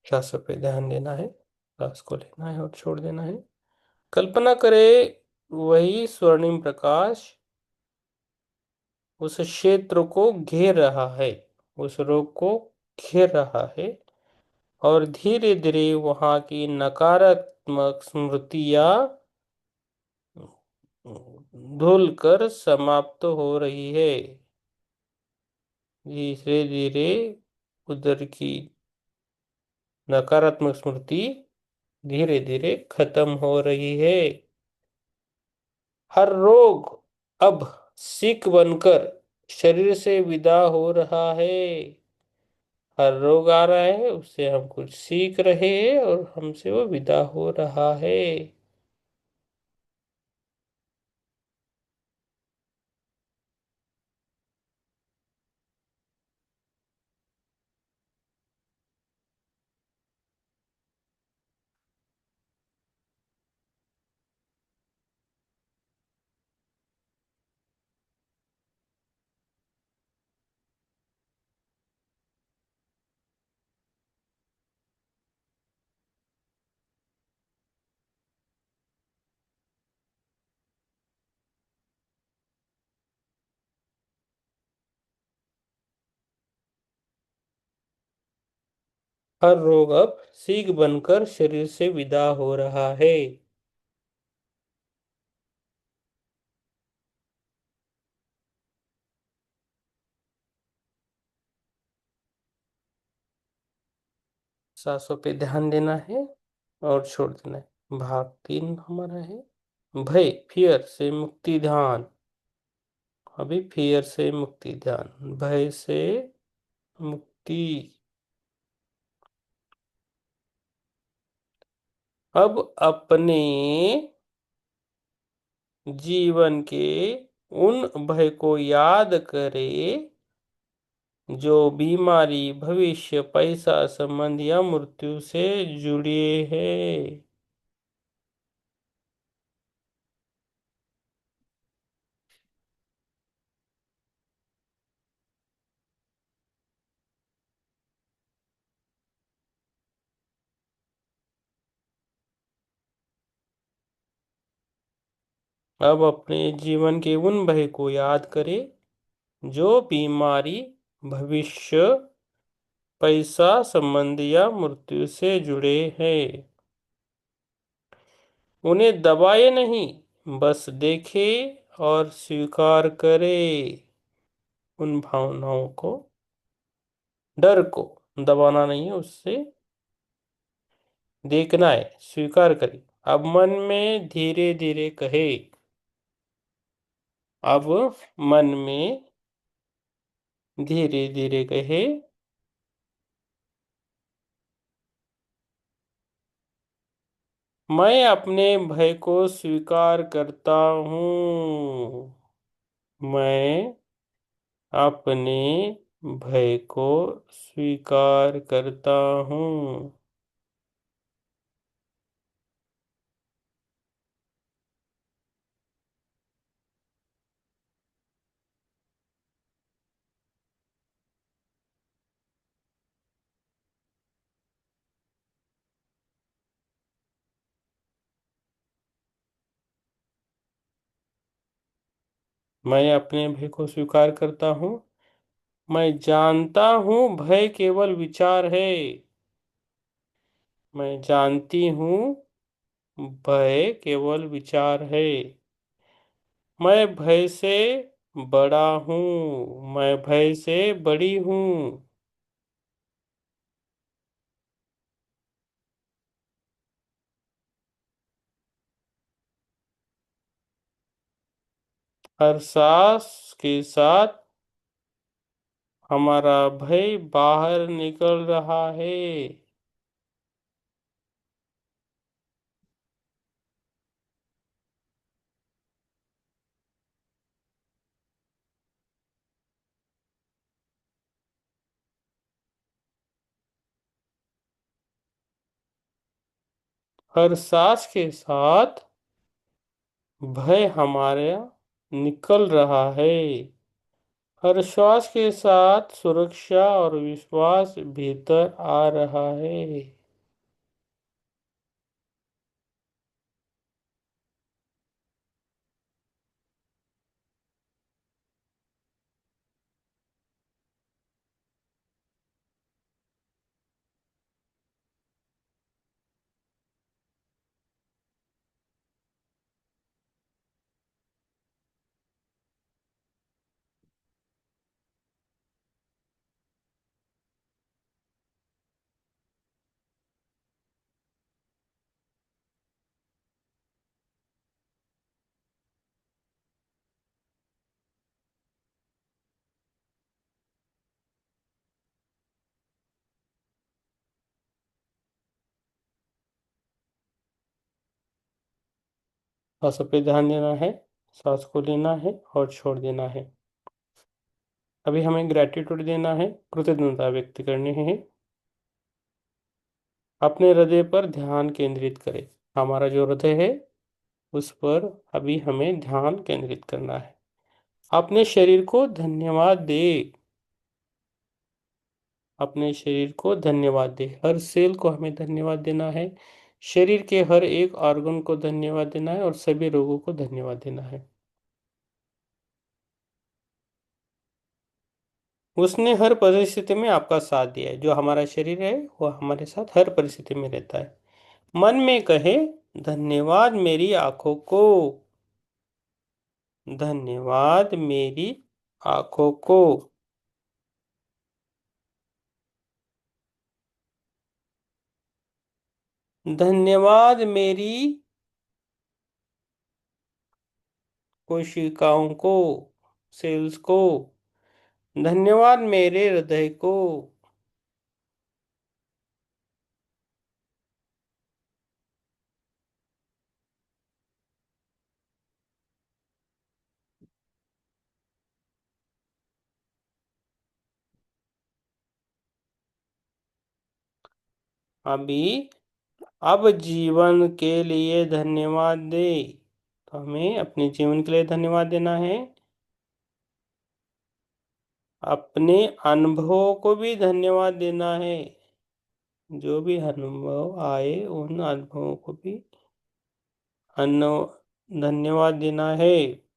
श्वासों पे ध्यान देना है, श्वास को लेना है और छोड़ देना है। कल्पना करें वही स्वर्णिम प्रकाश उस क्षेत्र को घेर रहा है, उस रोग को घेर रहा है, और धीरे धीरे वहां की नकारात्मक स्मृतियां धुल कर समाप्त हो रही है। धीरे धीरे उधर की नकारात्मक स्मृति धीरे धीरे खत्म हो रही है। हर रोग अब सीख बनकर शरीर से विदा हो रहा है। हर रोग आ रहा है, उससे हम कुछ सीख रहे हैं और हमसे वो विदा हो रहा है। हर रोग अब सीख बनकर शरीर से विदा हो रहा है। सांसों पे ध्यान देना है और छोड़ देना है। भाग 3 हमारा है भय, फियर से मुक्ति ध्यान। अभी फियर से मुक्ति ध्यान, भय से मुक्ति। अब अपने जीवन के उन भय को याद करें जो बीमारी, भविष्य, पैसा, संबंध या मृत्यु से जुड़े हैं। अब अपने जीवन के उन भय को याद करें जो बीमारी, भविष्य, पैसा संबंध या मृत्यु से जुड़े हैं। उन्हें दबाए नहीं, बस देखे और स्वीकार करे उन भावनाओं को। डर को दबाना नहीं है, उससे देखना है, स्वीकार करे। अब मन में धीरे धीरे कहे। अब मन में धीरे धीरे कहे, मैं अपने भय को स्वीकार करता हूँ। मैं अपने भय को स्वीकार करता हूँ। मैं अपने भय को स्वीकार करता हूँ। मैं जानता हूँ भय केवल विचार है। मैं जानती हूँ भय केवल विचार है। मैं भय से बड़ा हूँ। मैं भय से बड़ी हूँ। हर सांस के साथ हमारा भय बाहर निकल रहा है। हर सांस के साथ भय हमारे निकल रहा है। हर श्वास के साथ सुरक्षा और विश्वास भीतर आ रहा है। सांसों पे ध्यान देना है, सांस को लेना है और छोड़ देना है। अभी हमें ग्रेटिट्यूड देना है, कृतज्ञता व्यक्त करनी है। अपने हृदय पर ध्यान केंद्रित करें। हमारा जो हृदय है उस पर अभी हमें ध्यान केंद्रित करना है। अपने शरीर को धन्यवाद दे। अपने शरीर को धन्यवाद दे। हर सेल को हमें धन्यवाद देना है। शरीर के हर एक ऑर्गन को धन्यवाद देना है और सभी रोगों को धन्यवाद देना है। उसने हर परिस्थिति में आपका साथ दिया है। जो हमारा शरीर है वो हमारे साथ हर परिस्थिति में रहता है। मन में कहे, धन्यवाद मेरी आंखों को। धन्यवाद मेरी आंखों को। धन्यवाद मेरी कोशिकाओं को, सेल्स को। धन्यवाद मेरे हृदय को। अभी अब जीवन के लिए धन्यवाद दे। तो हमें अपने जीवन के लिए धन्यवाद देना है। अपने अनुभवों को भी धन्यवाद देना है। जो भी अनुभव आए उन अनुभवों को भी धन्यवाद देना है।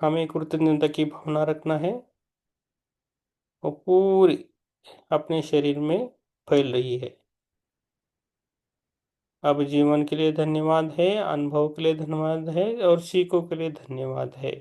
हमें कृतज्ञता की भावना रखना है, वो पूरी अपने शरीर में फैल रही है। अब जीवन के लिए धन्यवाद है, अनुभव के लिए धन्यवाद है और सीखों के लिए धन्यवाद है।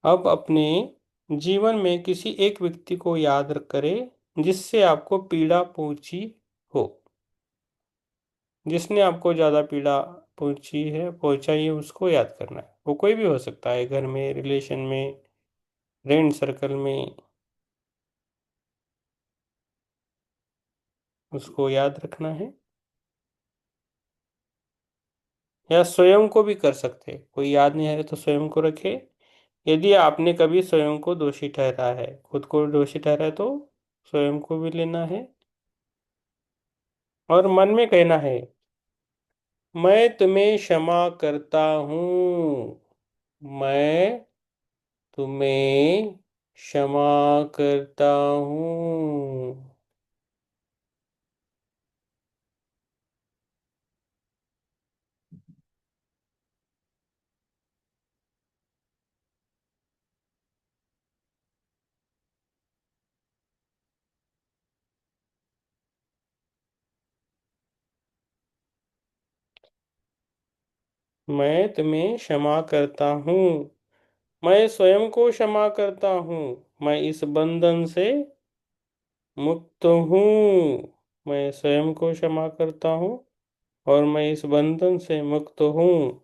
अब अपने जीवन में किसी एक व्यक्ति को याद करें जिससे आपको पीड़ा पहुंची हो, जिसने आपको ज्यादा पीड़ा पहुंचाई है, उसको याद करना है। वो कोई भी हो सकता है, घर में, रिलेशन में, फ्रेंड सर्कल में, उसको याद रखना है। या स्वयं को भी कर सकते हैं, कोई याद नहीं आ रहा तो स्वयं को रखे। यदि आपने कभी स्वयं को दोषी ठहरा है, खुद को दोषी ठहरा है, तो स्वयं को भी लेना है और मन में कहना है, मैं तुम्हें क्षमा करता हूँ, मैं तुम्हें क्षमा करता हूँ। मैं तुम्हें क्षमा करता हूँ, मैं स्वयं को क्षमा करता हूँ, मैं इस बंधन से मुक्त हूँ। मैं स्वयं को क्षमा करता हूँ और मैं इस बंधन से मुक्त हूँ।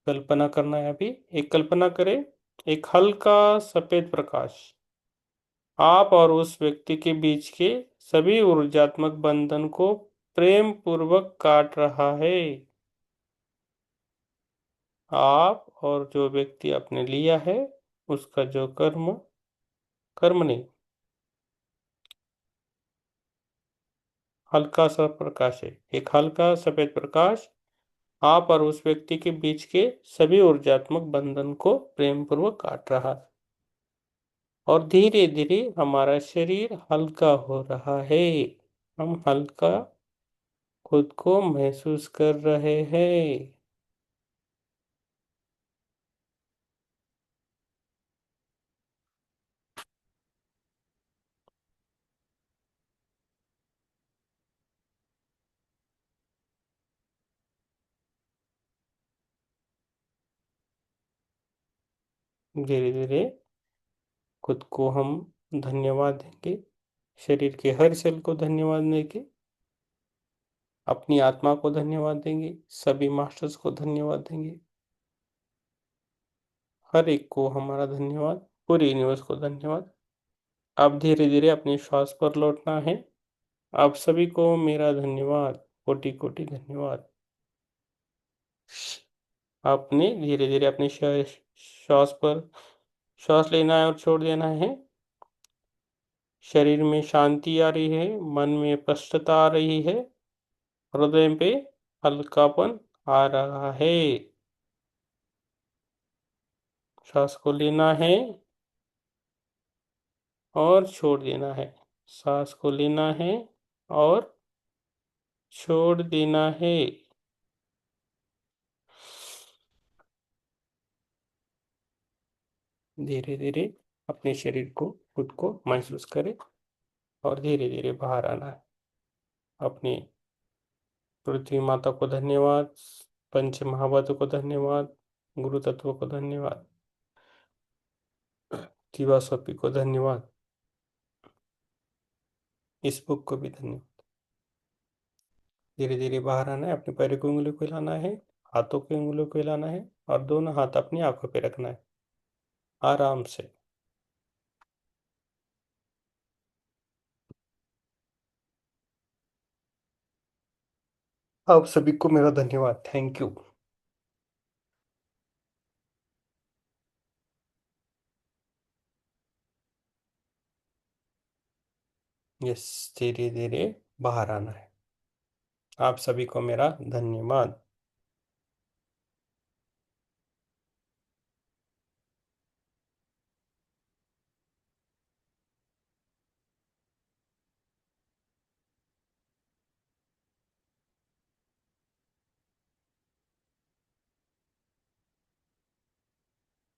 कल्पना करना है अभी। एक कल्पना करें, एक हल्का सफेद प्रकाश आप और उस व्यक्ति के बीच के सभी ऊर्जात्मक बंधन को प्रेम पूर्वक काट रहा है। आप और जो व्यक्ति आपने लिया है, उसका जो कर्म, कर्म नहीं, हल्का सा प्रकाश है, एक हल्का सफेद प्रकाश आप और उस व्यक्ति के बीच के सभी ऊर्जात्मक बंधन को प्रेम पूर्वक काट रहा है। और धीरे धीरे हमारा शरीर हल्का हो रहा है, हम हल्का खुद को महसूस कर रहे हैं। धीरे धीरे खुद को हम धन्यवाद देंगे, शरीर के हर सेल को धन्यवाद देंगे, अपनी आत्मा को धन्यवाद देंगे, सभी मास्टर्स को धन्यवाद देंगे, हर एक को हमारा धन्यवाद, पूरे यूनिवर्स को धन्यवाद। अब धीरे धीरे अपने श्वास पर लौटना है। आप सभी को मेरा धन्यवाद, कोटि कोटि धन्यवाद। आपने धीरे धीरे अपने श्वास पर श्वास लेना है और छोड़ देना है। शरीर में शांति आ रही है, मन में स्पष्टता आ रही है, हृदय पे हल्कापन आ रहा है। श्वास को लेना है और छोड़ देना है, सांस को लेना है और छोड़ देना है। धीरे धीरे अपने शरीर को, खुद को महसूस करें और धीरे धीरे बाहर आना है। अपनी पृथ्वी माता को धन्यवाद, पंच महाभूतों को धन्यवाद, गुरु तत्व को धन्यवाद। शिवासोपी को धन्यवाद। इस बुक को भी धन्यवाद। धीरे धीरे बाहर आना है, अपने पैरों की उंगलियों को हिलाना है, हाथों की उंगलियों को हिलाना है और दोनों हाथ अपनी आंखों पे रखना है आराम से। आप सभी को मेरा धन्यवाद। Thank you. यस, धीरे धीरे बाहर आना है। आप सभी को मेरा धन्यवाद।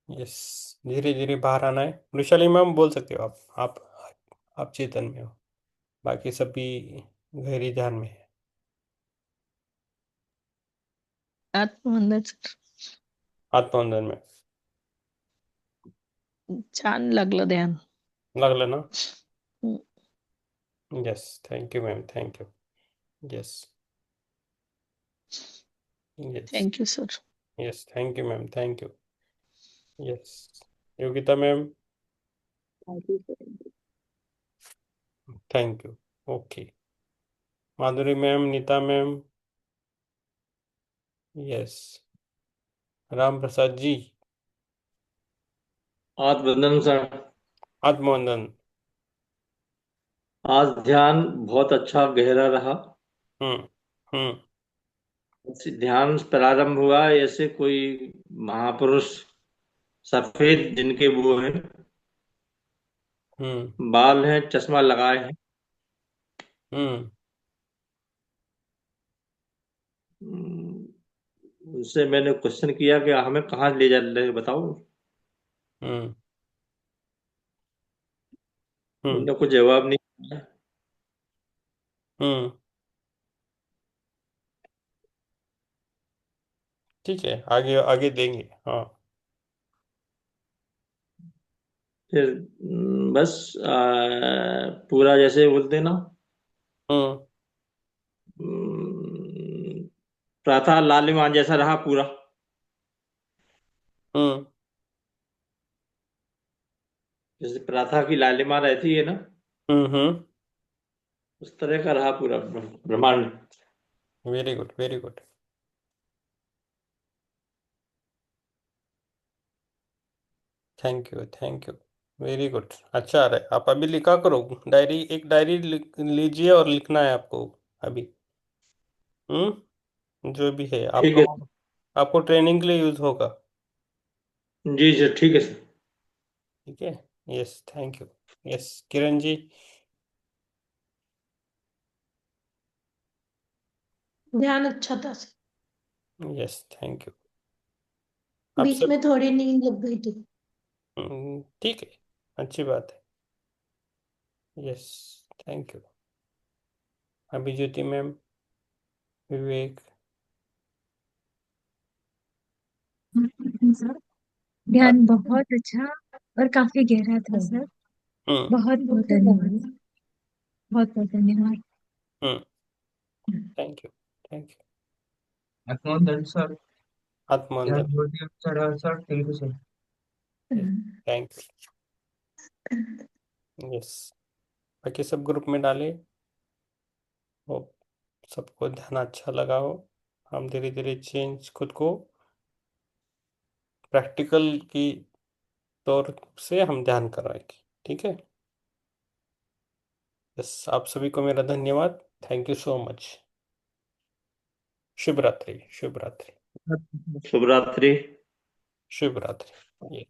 यस, धीरे धीरे बाहर आना है। वृषाली मैम बोल सकते हो आप चेतन में हो, बाकी सभी गहरी ध्यान में है। आत्मवंदन सर. आत्मवंदन में छान लागलं ध्यान. लागलं ना? Hmm. Yes, thank you ma'am, thank you. Yes yes thank you sir. Yes, thank you ma'am, thank you. Yes, Yogita ma'am, thank you sir. Thank you. Okay. Madhuri ma'am, Nita ma'am, yes. Ram Prasad ji, आत्मवंदन सर. आत्मवंदन. आज ध्यान बहुत अच्छा गहरा रहा. हम्म. हम्म. ध्यान प्रारंभ हुआ ऐसे कोई महापुरुष सफेद जिनके वो हैं हम्म. बाल हैं, चश्मा लगाए हैं. हम्म. उनसे मैंने क्वेश्चन किया कि हमें कहाँ ले जा रहे हो बताओ. हम्म. हम्म. उन्होंने कुछ जवाब नहीं दिया. हम्म. ठीक है, आगे आगे देंगे, हाँ. फिर बस पूरा जैसे बोलते हैं ना, हम्म. प्रातः लालिमा जैसा रहा पूरा. हम्म. जैसे प्रातः की लालिमा रहती है ना, हम्म. उस तरह का रहा पूरा ब्रह्मांड. Very good, very good. Thank you, thank you. Very good, अच्छा आ रहा है. आप अभी लिखा करो, डायरी, एक डायरी लीजिए और लिखना है आपको अभी. जो भी है आप ठीक है. लोग, आपको ट्रेनिंग के लिए यूज होगा. जी सर, ठीक है सर. ठीक है. Yes, thank you. Yes, Kiran ji. ध्यान अच्छा था सर. Yes, thank you. आप बीच सब में थोड़ी नींद लग गई थी. ठीक है, अच्छी बात है. Yes, thank you. अभी ज्योति मैम, विवेक. सर, ध्यान बहुत अच्छा और काफी गहरा था सर. हम्म. बहुत बहुत धन्यवाद. बहुत बहुत धन्यवाद. Hmm. Thank you, thank you. आत्मवंदन सर. आत्मवंदन. Jyoti sir. Sir thank you sir. Thank you. Yes, बाकी सब ग्रुप में डाले हो. सबको ध्यान अच्छा लगा हो. हम धीरे धीरे चेंज खुद को प्रैक्टिकल की तौर से हम ध्यान कराएंगे. ठीक है. बस आप सभी को मेरा धन्यवाद. Thank you so much. शुभ रात्रि, शुभ रात्रि, शुभ रात्रि. शुभ रात्रि.